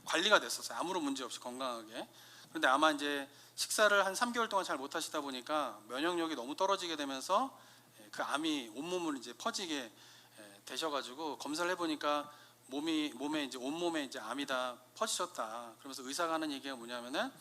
Speaker 1: 관리가 됐었어요. 아무런 문제 없이 건강하게. 그런데 아마 이제 식사를 한 3개월 동안 잘 못하시다 보니까 면역력이 너무 떨어지게 되면서 그 암이 온몸을 이제 퍼지게 되셔가지고 검사를 해보니까 몸에 이제 온몸에 이제 암이 다 퍼지셨다. 그러면서 의사가 하는 얘기가 뭐냐면은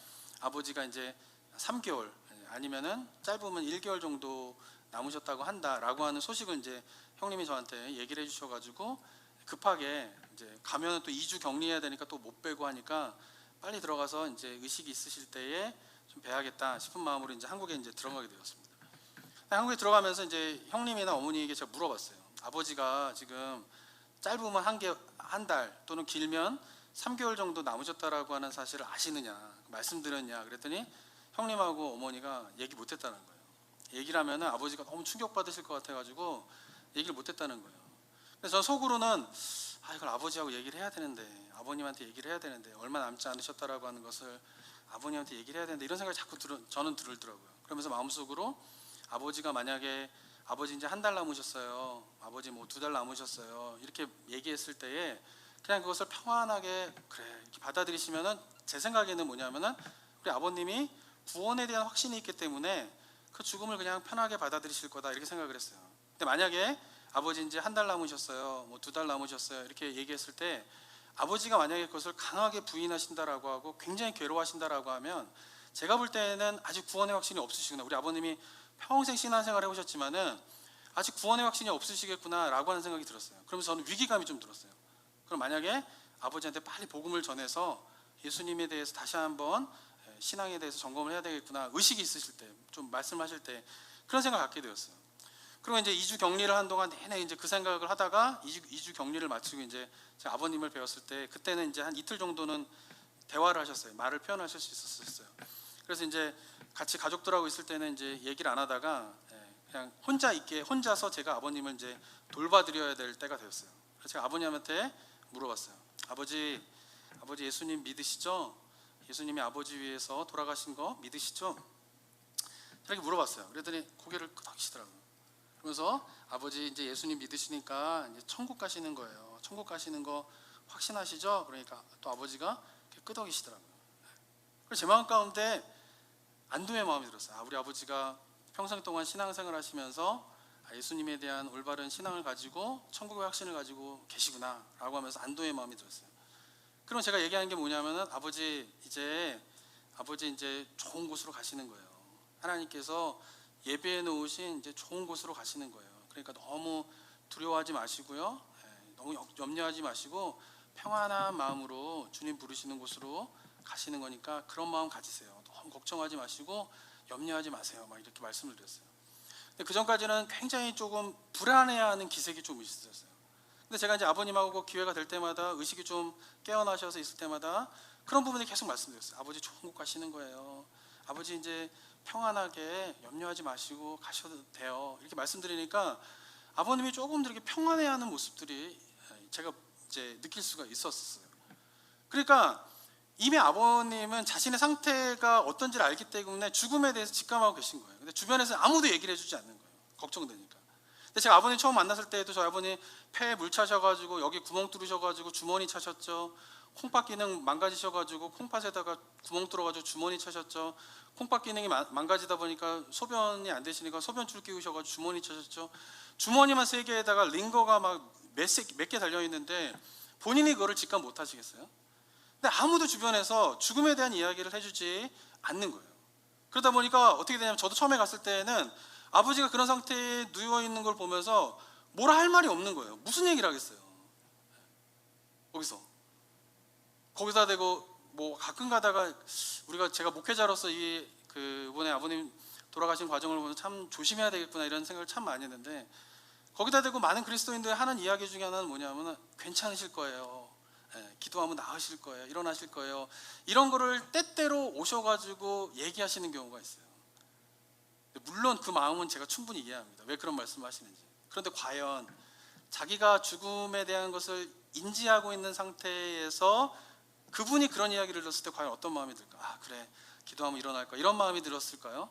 Speaker 1: 아버지가 이제 3개월 아니면은 짧으면 1개월 정도 남으셨다고 한다라고 하는 소식을 이제 형님이 저한테 얘기를 해주셔가지고 급하게 이제 가면은 또 2주 격리해야 되니까 또 못 빼고 하니까 빨리 들어가서 이제 의식이 있으실 때에 좀 뵈야겠다 싶은 마음으로 이제 한국에 이제 들어가게 되었습니다. 한국에 들어가면서 이제 형님이나 어머니에게 제가 물어봤어요. 아버지가 지금 짧으면 한 달 또는 길면 3개월 정도 남으셨다라고 하는 사실을 아시느냐, 말씀드렸냐 그랬더니 형님하고 어머니가 얘기 못했다는 거예요. 얘기를 하면 아버지가 너무 충격받으실 것 같아가지고 얘기를 못했다는 거예요. 그래서 저는 속으로는 이걸 아버지하고 얘기를 해야 되는데, 아버님한테 얘기를 해야 되는데, 얼마 남지 않으셨다라고 하는 것을 아버님한테 얘기를 해야 되는데 이런 생각이 자꾸 저는 들더라고요. 그러면서 마음속으로 아버지가 만약에 아버지 이제 한 달 남으셨어요, 아버지 뭐 2달 남으셨어요 이렇게 얘기했을 때에 그냥 그것을 평안하게 그래 이렇게 받아들이시면은 제 생각에는 뭐냐면은 우리 아버님이 구원에 대한 확신이 있기 때문에 그 죽음을 그냥 편하게 받아들이실 거다 이렇게 생각을 했어요. 근데 만약에 아버지 이제 한 달 남으셨어요, 뭐 2달 남으셨어요 이렇게 얘기했을 때 아버지가 만약에 그것을 강하게 부인하신다라고 하고 굉장히 괴로워하신다라고 하면 제가 볼 때는 아직 구원의 확신이 없으시구나. 우리 아버님이 평생 신앙생활 해오셨지만은 아직 구원의 확신이 없으시겠구나라고 하는 생각이 들었어요. 그러면서 저는 위기감이 좀 들었어요. 그럼 만약에 아버지한테 빨리 복음을 전해서 예수님에 대해서 다시 한번 신앙에 대해서 점검을 해야 되겠구나 의식이 있으실 때 좀 말씀하실 때 그런 생각을 갖게 되었어요. 그리고 이제 2주 격리를 한 동안 내내 이제 그 생각을 하다가 2주 격리를 마치고 이제 제가 아버님을 배웠을 때 그때는 이제 한 이틀 정도는 대화를 하셨어요. 말을 표현하실 수 있었어요. 그래서 이제 같이 가족들하고 있을 때는 이제 얘기를 안 하다가 그냥 혼자서 제가 아버님을 이제 돌봐드려야 될 때가 되었어요. 그래서 제가 아버님한테 물어봤어요. 아버지 예수님 믿으시죠? 예수님이 아버지 위해서 돌아가신 거 믿으시죠? 이렇게 물어봤어요. 그랬더니 고개를 끄덕이시더라고요. 그러면서 아버지 이제 예수님 믿으시니까 이제 천국 가시는 거예요. 천국 가시는 거 확신하시죠? 그러니까 또 아버지가 이렇게 끄덕이시더라고요. 그래서 제 마음 가운데 안도의 마음이 들었어요. 우리 아버지가 평생 동안 신앙생활 하시면서 예수님에 대한 올바른 신앙을 가지고 천국의 확신을 가지고 계시구나 라고 하면서 안도의 마음이 들었어요. 그럼 제가 얘기하는 게 뭐냐면은 아버지 이제 좋은 곳으로 가시는 거예요. 하나님께서 예배해 놓으신 이제 좋은 곳으로 가시는 거예요. 그러니까 너무 두려워하지 마시고요. 너무 염려하지 마시고 평안한 마음으로 주님 부르시는 곳으로 가시는 거니까 그런 마음 가지세요. 너무 걱정하지 마시고 염려하지 마세요. 막 이렇게 말씀을 드렸어요. 근데 그 전까지는 굉장히 조금 불안해하는 기색이 좀 있었어요. 근데 제가 이제 아버님하고 기회가 될 때마다 의식이 좀 깨어나셔서 있을 때마다 그런 부분을 계속 말씀드렸어요. 아버지 좋은 곳 가시는 거예요. 아버지 이제 평안하게 염려하지 마시고 가셔도 돼요. 이렇게 말씀드리니까 아버님이 조금 이렇게 평안해하는 모습들이 제가 이제 느낄 수가 있었어요. 그러니까 이미 아버님은 자신의 상태가 어떤지를 알기 때문에 죽음에 대해서 직감하고 계신 거예요. 근데 주변에서 아무도 얘기를 해주지 않는 거예요. 걱정되니까. 근데 제가 아버님 처음 만났을 때에도 저희 아버님 폐에 물 차셔가지고 여기 구멍 뚫으셔가지고 주머니 차셨죠. 콩팥 기능 망가지셔가지고 콩팥에다가 구멍 뚫어가지고 주머니 차셨죠. 콩팥 기능이 망가지다 보니까 소변이 안 되시니까 소변줄 끼우셔가지고 주머니 차셨죠. 주머니만 3개에다가 링거가 막 몇 개 달려 있는데 본인이 그거를 직감 못 하시겠어요? 근데 아무도 주변에서 죽음에 대한 이야기를 해주지 않는 거예요. 그러다 보니까 어떻게 되냐면 저도 처음에 갔을 때는 아버지가 그런 상태에 누워 있는 걸 보면서 뭐라 할 말이 없는 거예요. 무슨 얘기를 하겠어요? 거기다 대고 뭐 가끔 가다가 제가 목회자로서 그분의 아버님 돌아가신 과정을 보면 참 조심해야 되겠구나 이런 생각을 참 많이 했는데 거기다 대고 많은 그리스도인들이 하는 이야기 중에 하나는 뭐냐면 괜찮으실 거예요. 기도하면 나으실 거예요. 일어나실 거예요. 이런 거를 때때로 오셔가지고 얘기하시는 경우가 있어요. 물론 그 마음은 제가 충분히 이해합니다. 왜 그런 말씀을 하시는지. 그런데 과연 자기가 죽음에 대한 것을 인지하고 있는 상태에서 그분이 그런 이야기를 들었을 때 과연 어떤 마음이 들까? 그래 기도하면 일어날 거야 이런 마음이 들었을까요?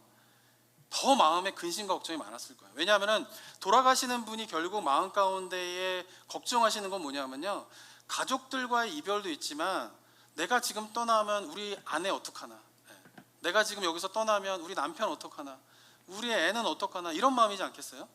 Speaker 1: 더 마음에 근심과 걱정이 많았을 거예요. 왜냐하면 돌아가시는 분이 결국 마음 가운데에 걱정하시는 건 뭐냐면요, 가족들과의 이별도 있지만 내가 지금 떠나면 우리 아내 어떡하나, 내가 지금 여기서 떠나면 우리 남편 어떡하나, 우리 애는 어떡하나, 이런 마음이지 않겠어요?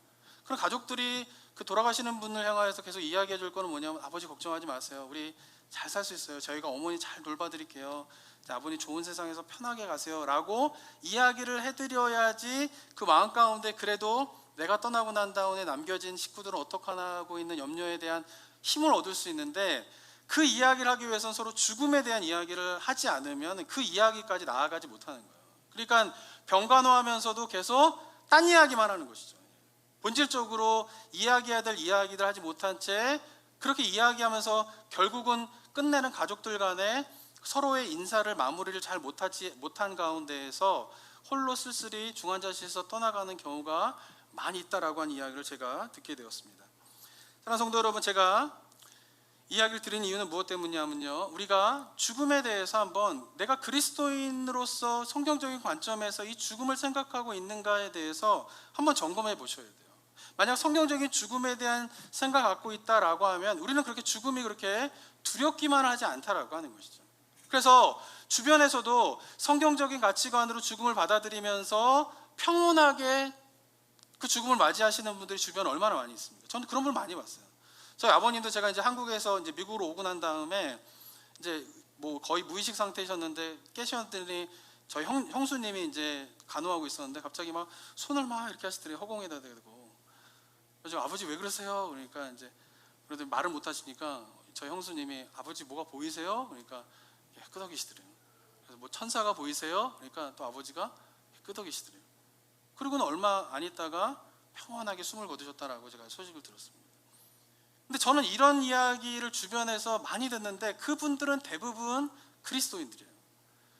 Speaker 1: 그럼 가족들이 그 돌아가시는 분을 향하여서 계속 이야기해 줄 거는 뭐냐면 아버지 걱정하지 마세요. 우리 잘 살 수 있어요. 저희가 어머니 잘 돌봐드릴게요. 아버님 좋은 세상에서 편하게 가세요 라고 이야기를 해드려야지 그 마음 가운데 그래도 내가 떠나고 난 다음에 남겨진 식구들은 어떡하나 하고 있는 염려에 대한 힘을 얻을 수 있는데, 그 이야기를 하기 위해서는 서로 죽음에 대한 이야기를 하지 않으면 그 이야기까지 나아가지 못하는 거예요. 그러니까 병간호하면서도 계속 딴 이야기만 하는 것이죠. 본질적으로 이야기해야 될 이야기들 하지 못한 채 그렇게 이야기하면서 결국은 끝내는 가족들 간에 서로의 인사를 마무리를 잘 못한 가운데에서 홀로 쓸쓸히 중환자실에서 떠나가는 경우가 많이 있다라고 하는 이야기를 제가 듣게 되었습니다. 사랑하는 성도 여러분, 제가 이야기를 드린 이유는 무엇 때문이냐면요, 우리가 죽음에 대해서 한번 내가 그리스도인으로서 성경적인 관점에서 이 죽음을 생각하고 있는가에 대해서 한번 점검해 보셔야 돼요. 만약 성경적인 죽음에 대한 생각을 갖고 있다라고 하면 우리는 그렇게 죽음이 그렇게 두렵기만 하지 않다라고 하는 것이죠. 그래서 주변에서도 성경적인 가치관으로 죽음을 받아들이면서 평온하게 그 죽음을 맞이하시는 분들이 주변에 얼마나 많이 있습니까? 저는 그런 분 많이 봤어요. 저희 아버님도 제가 이제 한국에서 이제 미국으로 오고 난 다음에 이제 뭐 거의 무의식 상태이셨는데 깨셨더니 저희 형수님이 이제 간호하고 있었는데 갑자기 막 손을 막 이렇게 하시더래요. 허공에다 대고. 그래서 아버지 왜 그러세요? 그러니까 이제 그래도 말을 못 하시니까 저희 형수님이 아버지 뭐가 보이세요? 그러니까 끄덕이시더래요. 그래서 뭐 천사가 보이세요? 그러니까 또 아버지가 끄덕이시더래요. 그리고는 얼마 안 있다가 평온하게 숨을 거두셨다라고 제가 소식을 들었습니다. 근데 저는 이런 이야기를 주변에서 많이 듣는데 그분들은 대부분 그리스도인들이에요.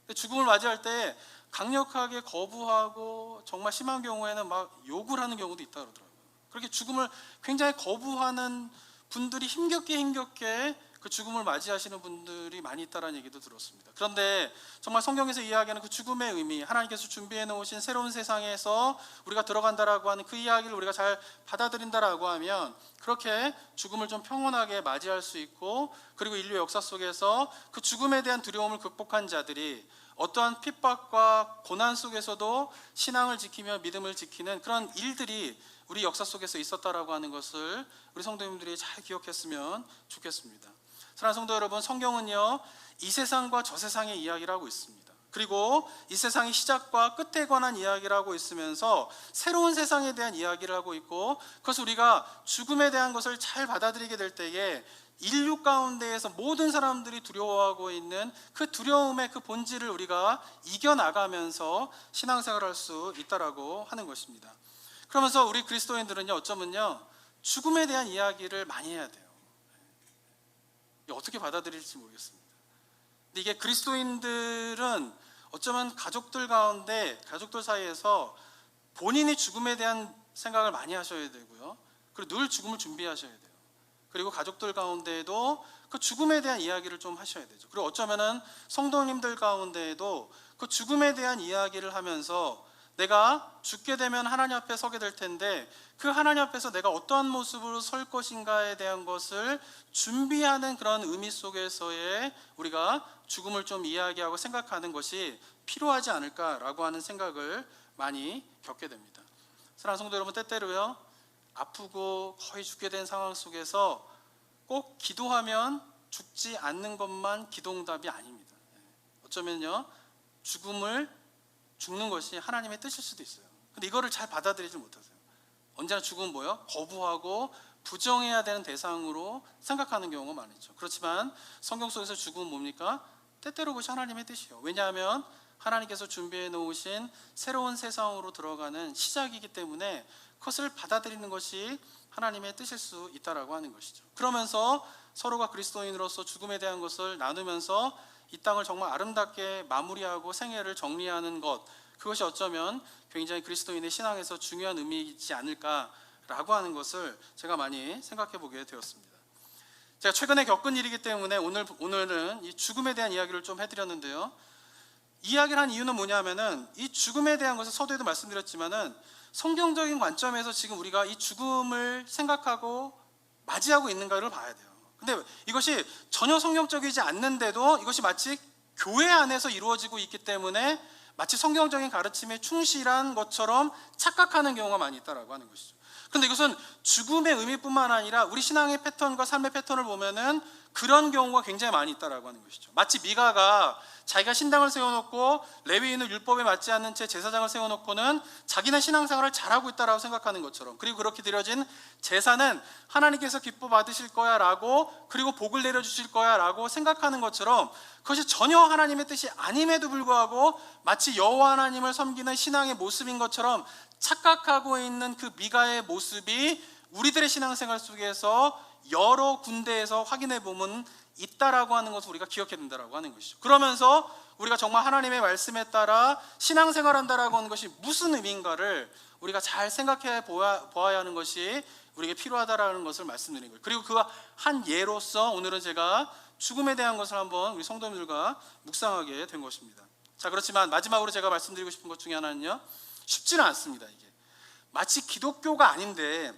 Speaker 1: 근데 죽음을 맞이할 때 강력하게 거부하고 정말 심한 경우에는 막 욕을 하는 경우도 있다고 그러더라고요. 그렇게 죽음을 굉장히 거부하는 분들이 힘겹게 그 죽음을 맞이하시는 분들이 많이 있다는 얘기도 들었습니다. 그런데 정말 성경에서 이야기하는 그 죽음의 의미, 하나님께서 준비해 놓으신 새로운 세상에서 우리가 들어간다라고 하는 그 이야기를 우리가 잘 받아들인다라고 하면 그렇게 죽음을 좀 평온하게 맞이할 수 있고, 그리고 인류 역사 속에서 그 죽음에 대한 두려움을 극복한 자들이 어떠한 핍박과 고난 속에서도 신앙을 지키며 믿음을 지키는 그런 일들이 우리 역사 속에서 있었다라고 하는 것을 우리 성도님들이 잘 기억했으면 좋겠습니다. 사랑하는 성도 여러분, 성경은요 이 세상과 저 세상의 이야기를 하고 있습니다. 그리고 이 세상의 시작과 끝에 관한 이야기를 하고 있으면서 새로운 세상에 대한 이야기를 하고 있고, 그것을 우리가 죽음에 대한 것을 잘 받아들이게 될 때에 인류 가운데에서 모든 사람들이 두려워하고 있는 그 두려움의 그 본질을 우리가 이겨나가면서 신앙생활을 할 수 있다라고 하는 것입니다. 그러면서 우리 그리스도인들은요 어쩌면요 죽음에 대한 이야기를 많이 해야 돼요. 어떻게 받아들일지 모르겠습니다. 근데 이게 그리스도인들은 어쩌면 가족들 가운데, 가족들 사이에서 본인이 죽음에 대한 생각을 많이 하셔야 되고요, 그리고 늘 죽음을 준비하셔야 돼요. 그리고 가족들 가운데에도 그 죽음에 대한 이야기를 좀 하셔야 되죠. 그리고 어쩌면은 성도님들 가운데에도 그 죽음에 대한 이야기를 하면서 내가 죽게 되면 하나님 앞에 서게 될 텐데 그 하나님 앞에서 내가 어떠한 모습으로 설 것인가에 대한 것을 준비하는 그런 의미 속에서의 우리가 죽음을 좀 이야기하고 생각하는 것이 필요하지 않을까라고 하는 생각을 많이 겪게 됩니다. 사랑하는 성도 여러분, 때때로요 아프고 거의 죽게 된 상황 속에서 꼭 기도하면 죽지 않는 것만 기도응답이 아닙니다. 어쩌면요 죽는 것이 하나님의 뜻일 수도 있어요. 근데 이거를 잘 받아들이지 못하세요. 언제나 죽음은 뭐예요? 거부하고 부정해야 되는 대상으로 생각하는 경우가 많죠. 그렇지만 성경 속에서 죽음은 뭡니까? 때때로 그것이 하나님의 뜻이에요. 왜냐하면 하나님께서 준비해 놓으신 새로운 세상으로 들어가는 시작이기 때문에 그것을 받아들이는 것이 하나님의 뜻일 수 있다라고 하는 것이죠. 그러면서 서로가 그리스도인으로서 죽음에 대한 것을 나누면서 이 땅을 정말 아름답게 마무리하고 생애를 정리하는 것, 그것이 어쩌면 굉장히 그리스도인의 신앙에서 중요한 의미이지 않을까라고 하는 것을 제가 많이 생각해 보게 되었습니다. 제가 최근에 겪은 일이기 때문에 오늘은 이 죽음에 대한 이야기를 좀 해드렸는데요, 이야기를 한 이유는 뭐냐면은 이 죽음에 대한 것을 서두에도 말씀드렸지만은 성경적인 관점에서 지금 우리가 이 죽음을 생각하고 맞이하고 있는가를 봐야 돼요. 근데 이것이 전혀 성경적이지 않는데도 이것이 마치 교회 안에서 이루어지고 있기 때문에 마치 성경적인 가르침에 충실한 것처럼 착각하는 경우가 많이 있다라고 하는 것이죠. 그런데 이것은 죽음의 의미뿐만 아니라 우리 신앙의 패턴과 삶의 패턴을 보면은 그런 경우가 굉장히 많이 있다라고 하는 것이죠. 마치 미가가 자기가 신당을 세워놓고 레위인을 율법에 맞지 않는 채 제사장을 세워놓고는 자기는 신앙생활을 잘하고 있다라고 생각하는 것처럼, 그리고 그렇게 드려진 제사는 하나님께서 기뻐 받으실 거야 라고, 그리고 복을 내려주실 거야 라고 생각하는 것처럼 그것이 전혀 하나님의 뜻이 아님에도 불구하고 마치 여호와 하나님을 섬기는 신앙의 모습인 것처럼 착각하고 있는 그 미가의 모습이 우리들의 신앙생활 속에서 여러 군데에서 확인해 보면 있다라고 하는 것을 우리가 기억해야 된다라고 하는 것이죠. 그러면서 우리가 정말 하나님의 말씀에 따라 신앙생활한다라고 하는 것이 무슨 의미인가를 우리가 잘 생각해 보아야 하는 것이 우리에게 필요하다라는 것을 말씀드린 거예요. 그리고 그 한 예로서 오늘은 제가 죽음에 대한 것을 한번 우리 성도님들과 묵상하게 된 것입니다. 자, 그렇지만 마지막으로 제가 말씀드리고 싶은 것 중에 하나는요, 쉽지는 않습니다. 이게 마치 기독교가 아닌데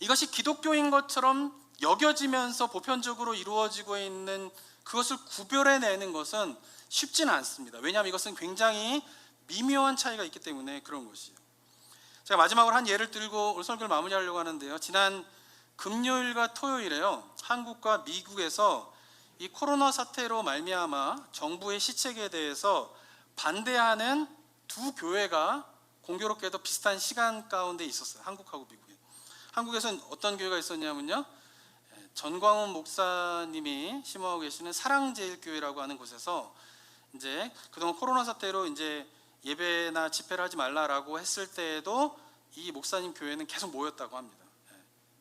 Speaker 1: 이것이 기독교인 것처럼 여겨지면서 보편적으로 이루어지고 있는 그것을 구별해내는 것은 쉽지는 않습니다. 왜냐하면 이것은 굉장히 미묘한 차이가 있기 때문에 그런 것이에요. 제가 마지막으로 한 예를 들고 오늘 설교를 마무리하려고 하는데요. 지난 금요일과 토요일에요, 한국과 미국에서 이 코로나 사태로 말미암아 정부의 시책에 대해서 반대하는 두 교회가 공교롭게도 비슷한 시간 가운데 있었어요. 한국하고 미국에. 한국에서는 어떤 교회가 있었냐면요, 전광훈 목사님이 심호하고 계시는 사랑제일교회라고 하는 곳에서 이제 그동안 코로나 사태로 이제 예배나 집회를 하지 말라라고 했을 때에도 이 목사님 교회는 계속 모였다고 합니다.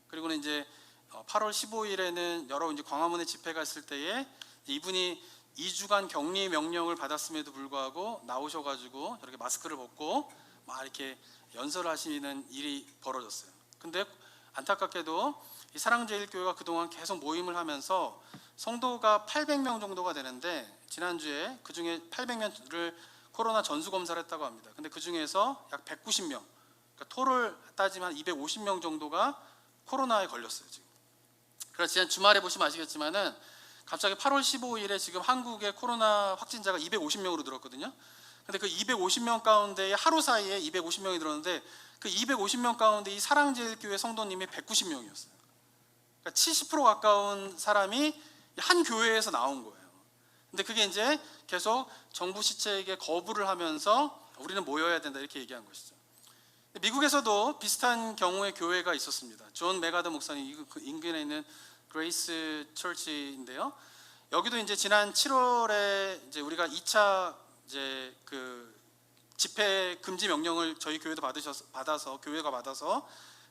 Speaker 1: 그리고는 이제 8월 15일에는 여러 이제 광화문에 집회가 있을 때에 이분이 2주간 격리 명령을 받았음에도 불구하고 나오셔가지고 이렇게 마스크를 벗고 막 이렇게 연설을 하시는 일이 벌어졌어요. 근데 안타깝게도 이 사랑제일교회가 그동안 계속 모임을 하면서 성도가 800명 정도가 되는데 지난주에 그 중에 800명을 코로나 전수검사를 했다고 합니다. 근데 그 중에서 약 190명, 그러니까 토를 따지면 250명 정도가 코로나에 걸렸어요 지금. 그래서 지난 주말에 보시면 아시겠지만은 갑자기 8월 15일에 지금 한국의 코로나 확진자가 250명으로 늘었거든요. 근데 그 250명 가운데 하루 사이에 250명이 늘었는데 그 250명 가운데 이 사랑제일교회 성도님이 190명이었어요. 그러니까 70% 가까운 사람이 한 교회에서 나온 거예요. 근데 그게 이제 계속 정부 시책에 거부를 하면서 우리는 모여야 된다 이렇게 얘기한 것이죠. 미국에서도 비슷한 경우의 교회가 있었습니다. 존 메가더 목사님 그 인근에 있는 그레이스 처치인데요. 여기도 이제 지난 7월에 이제 우리가 2차 이제 그 집회 금지 명령을 저희 교회도 받아서 교회가 받아서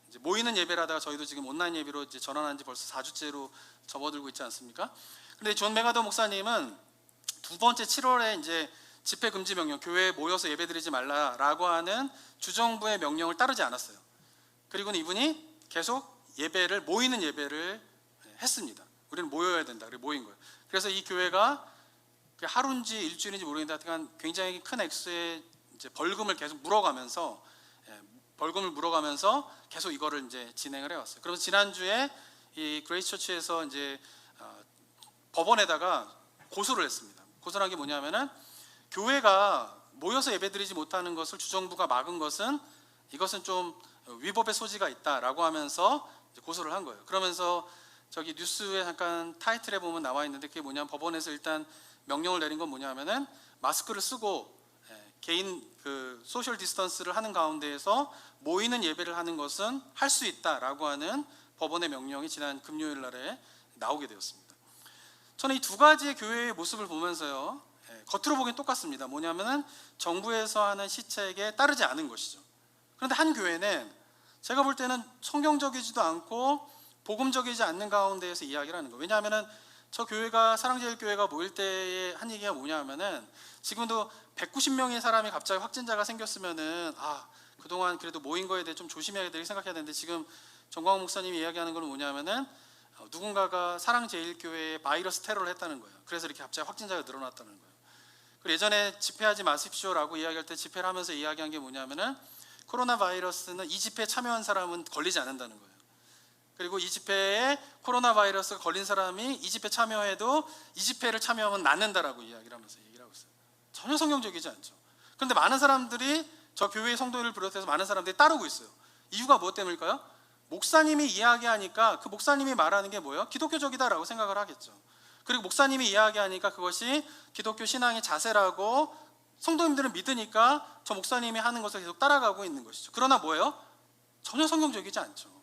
Speaker 1: 이제 모이는 예배를 하다가 저희도 지금 온라인 예배로 이제 전환한 지 벌써 4주째로 접어들고 있지 않습니까? 근데 존 메가더 목사님은 두 번째 7월에 이제 집회 금지 명령, 교회에 모여서 예배드리지 말라라고 하는 주정부의 명령을 따르지 않았어요. 그리고는 이분이 계속 예배를 모이는 예배를 했습니다. 우리는 모여야 된다. 그래서 모인 거예요. 그래서 이 교회가 하루인지 일주일인지 모르겠는데 하여튼 굉장히 큰 액수의 이제 벌금을 계속 물어가면서 계속 이거를 이제 진행을 해왔어요. 그래서 지난주에 이 그레이스 처치에서 이제 법원에다가 고소를 했습니다. 고소한 게 뭐냐면은 교회가 모여서 예배드리지 못하는 것을 주정부가 막은 것은 이것은 좀 위법의 소지가 있다라고 하면서 이제 고소를 한 거예요. 그러면서 저기 뉴스에 잠깐 타이틀에 보면 나와 있는데 그게 뭐냐면 법원에서 일단 명령을 내린 건 뭐냐면은 마스크를 쓰고 개인 그 소셜 디스턴스를 하는 가운데에서 모이는 예배를 하는 것은 할 수 있다라고 하는 법원의 명령이 지난 금요일 날에 나오게 되었습니다. 저는 이 두 가지의 교회의 모습을 보면서요, 겉으로 보기엔 똑같습니다. 뭐냐면은 정부에서 하는 시책에 따르지 않은 것이죠. 그런데 한 교회는 제가 볼 때는 성경적이지도 않고 복음적이지 않는 가운데에서 이야기를 하는 거예요. 왜냐하면은 저 교회가 사랑제일교회가 모일 때의 한 얘기가 뭐냐면은 지금도 190명의 사람이 갑자기 확진자가 생겼으면은 그동안 그래도 모인 거에 대해 좀 조심해야 될 생각해야 되는데 지금 정광훈 목사님이 이야기하는 건 뭐냐면은 누군가가 사랑제일교회에 바이러스 테러를 했다는 거예요. 그래서 이렇게 갑자기 확진자가 늘어났다는 거예요. 그리고 예전에 집회하지 마십시오라고 이야기할 때 집회를 하면서 이야기한 게 뭐냐면은 코로나 바이러스는 이 집회에 참여한 사람은 걸리지 않는다는 거예요. 그리고 이 집회에 코로나 바이러스가 걸린 사람이 이 집회 참여해도 이 집회를 참여하면 낫는다라고 이야기를 하면서 얘기를 하고 있어요. 전혀 성경적이지 않죠. 그런데 많은 사람들이 저 교회의 성도를 비롯해서 많은 사람들이 따르고 있어요. 이유가 무엇 때문일까요? 목사님이 이야기하니까 그 목사님이 말하는 게 뭐예요? 기독교적이다라고 생각을 하겠죠. 그리고 목사님이 이야기하니까 그것이 기독교 신앙의 자세라고 성도님들은 믿으니까 저 목사님이 하는 것을 계속 따라가고 있는 것이죠. 그러나 뭐예요? 전혀 성경적이지 않죠.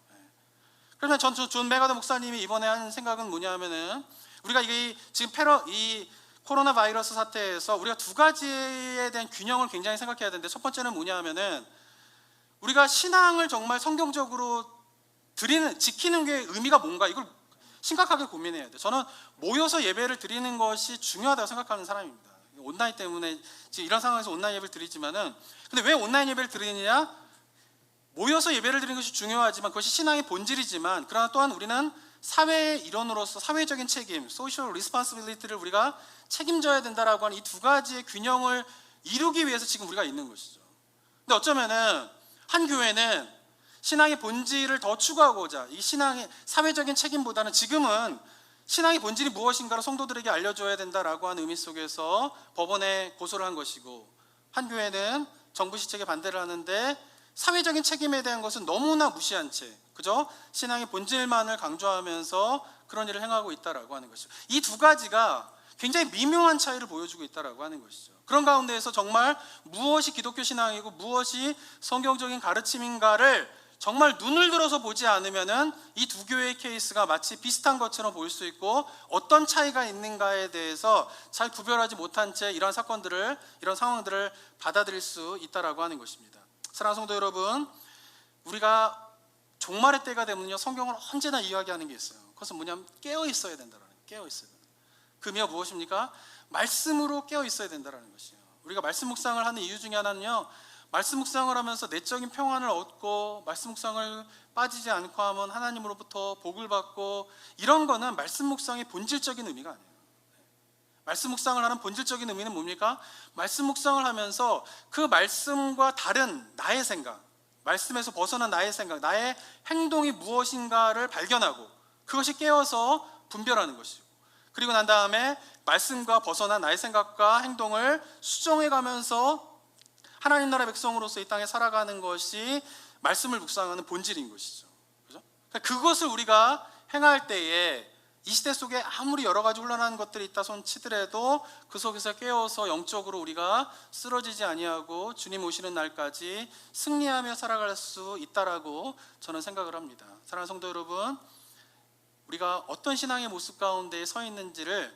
Speaker 1: 그러면 존 메가더 목사님이 이번에 한 생각은 뭐냐면은 우리가 이게 지금 이 코로나 바이러스 사태에서 우리가 두 가지에 대한 균형을 굉장히 생각해야 되는데 첫 번째는 뭐냐면은 우리가 신앙을 정말 성경적으로 지키는 게 의미가 뭔가 이걸 심각하게 고민해야 돼요. 저는 모여서 예배를 드리는 것이 중요하다고 생각하는 사람입니다. 온라인 때문에 지금 이런 상황에서 온라인 예배를 드리지만은 근데 왜 온라인 예배를 드리느냐? 모여서 예배를 드리는 것이 중요하지만 그것이 신앙의 본질이지만 그러나 또한 우리는 사회의 일원으로서 사회적인 책임, 소셜 리스폰시빌리티를 우리가 책임져야 된다라고 하는 이 두 가지의 균형을 이루기 위해서 지금 우리가 있는 것이죠. 근데 어쩌면은 한 교회는 신앙의 본질을 더 추구하고자 이 신앙의 사회적인 책임보다는 지금은 신앙의 본질이 무엇인가를 성도들에게 알려줘야 된다라고 하는 의미 속에서 법원에 고소를 한 것이고, 한 교회는 정부 시책에 반대를 하는데 사회적인 책임에 대한 것은 너무나 무시한 채 그저 신앙의 본질만을 강조하면서 그런 일을 행하고 있다라고 하는 것이죠. 이 두 가지가 굉장히 미묘한 차이를 보여주고 있다라고 하는 것이죠. 그런 가운데에서 정말 무엇이 기독교 신앙이고 무엇이 성경적인 가르침인가를 정말 눈을 들어서 보지 않으면은 이 두 교회의 케이스가 마치 비슷한 것처럼 보일 수 있고, 어떤 차이가 있는가에 대해서 잘 구별하지 못한 채 이런 사건들을, 이런 상황들을 받아들일 수 있다라고 하는 것입니다. 사랑하는 성도 여러분, 우리가 종말의 때가 되면요 성경을 언제나 이야기하는 게 있어요. 그것은 뭐냐면 깨어 있어야 된다라는, 깨어 있어야 된다. 그 의미가 무엇입니까? 말씀으로 깨어 있어야 된다라는 것이에요. 우리가 말씀 묵상을 하는 이유 중에 하나는요, 말씀 묵상을 하면서 내적인 평안을 얻고 말씀 묵상을 빠지지 않고 하면 하나님으로부터 복을 받고, 이런 거는 말씀 묵상의 본질적인 의미가 아니에요. 말씀 묵상을 하는 본질적인 의미는 뭡니까? 말씀 묵상을 하면서 그 말씀과 다른 나의 생각, 말씀에서 벗어난 나의 생각, 나의 행동이 무엇인가를 발견하고 그것이 깨어서 분별하는 것이고, 그리고 난 다음에 말씀과 벗어난 나의 생각과 행동을 수정해 가면서 하나님 나라 백성으로서 이 땅에 살아가는 것이 말씀을 묵상하는 본질인 것이죠. 그죠? 그것을 우리가 행할 때에 이 시대 속에 아무리 여러 가지 혼란한 것들이 있다 손 치더라도 그 속에서 깨어서 영적으로 우리가 쓰러지지 아니하고 주님 오시는 날까지 승리하며 살아갈 수 있다라고 저는 생각을 합니다. 사랑하는 성도 여러분, 우리가 어떤 신앙의 모습 가운데 서 있는지를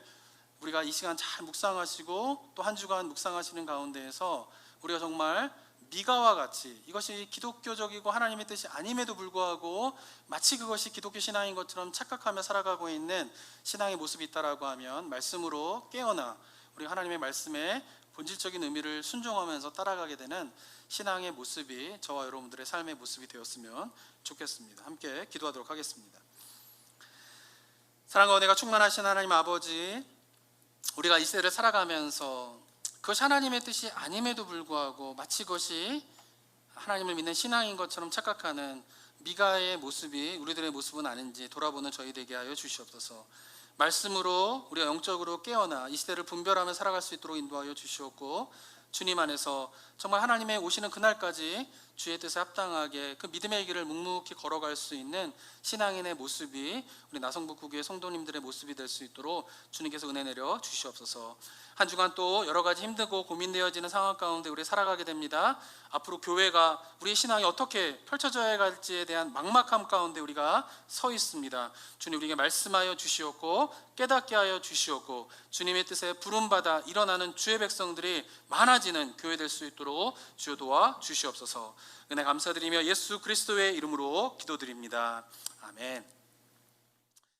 Speaker 1: 우리가 이 시간 잘 묵상하시고 또 한 주간 묵상하시는 가운데에서 우리가 정말 미가와 같이 이것이 기독교적이고 하나님의 뜻이 아님에도 불구하고 마치 그것이 기독교 신앙인 것처럼 착각하며 살아가고 있는 신앙의 모습이 있다라고 하면 말씀으로 깨어나 우리 하나님의 말씀에 본질적인 의미를 순종하면서 따라가게 되는 신앙의 모습이 저와 여러분들의 삶의 모습이 되었으면 좋겠습니다. 함께 기도하도록 하겠습니다. 사랑과 은혜가 충만하신 하나님 아버지, 우리가 이 시대를 살아가면서 그것이 하나님의 뜻이 아님에도 불구하고 마치 그것이 하나님을 믿는 신앙인 것처럼 착각하는 미가의 모습이 우리들의 모습은 아닌지 돌아보는 저희 되게 하여 주시옵소서. 말씀으로 우리가 영적으로 깨어나 이 시대를 분별하며 살아갈 수 있도록 인도하여 주시옵고, 주님 안에서 정말 하나님의 오시는 그날까지 주의 뜻에 합당하게 그 믿음의 길을 묵묵히 걸어갈 수 있는 신앙인의 모습이 우리 나성북 구교의 성도님들의 모습이 될 수 있도록 주님께서 은혜 내려 주시옵소서. 한 주간 또 여러 가지 힘들고 고민되어지는 상황 가운데 우리 살아가게 됩니다. 앞으로 교회가 우리의 신앙이 어떻게 펼쳐져야 할지에 대한 막막함 가운데 우리가 서 있습니다. 주님 우리에게 말씀하여 주시옵고 깨닫게 하여 주시옵고 주님의 뜻에 부름받아 일어나는 주의 백성들이 많아지는 교회 될 수 있도록 주여 도와 주시옵소서. 은혜 감사드리며 예수 그리스도의 이름으로 기도드립니다. 아멘.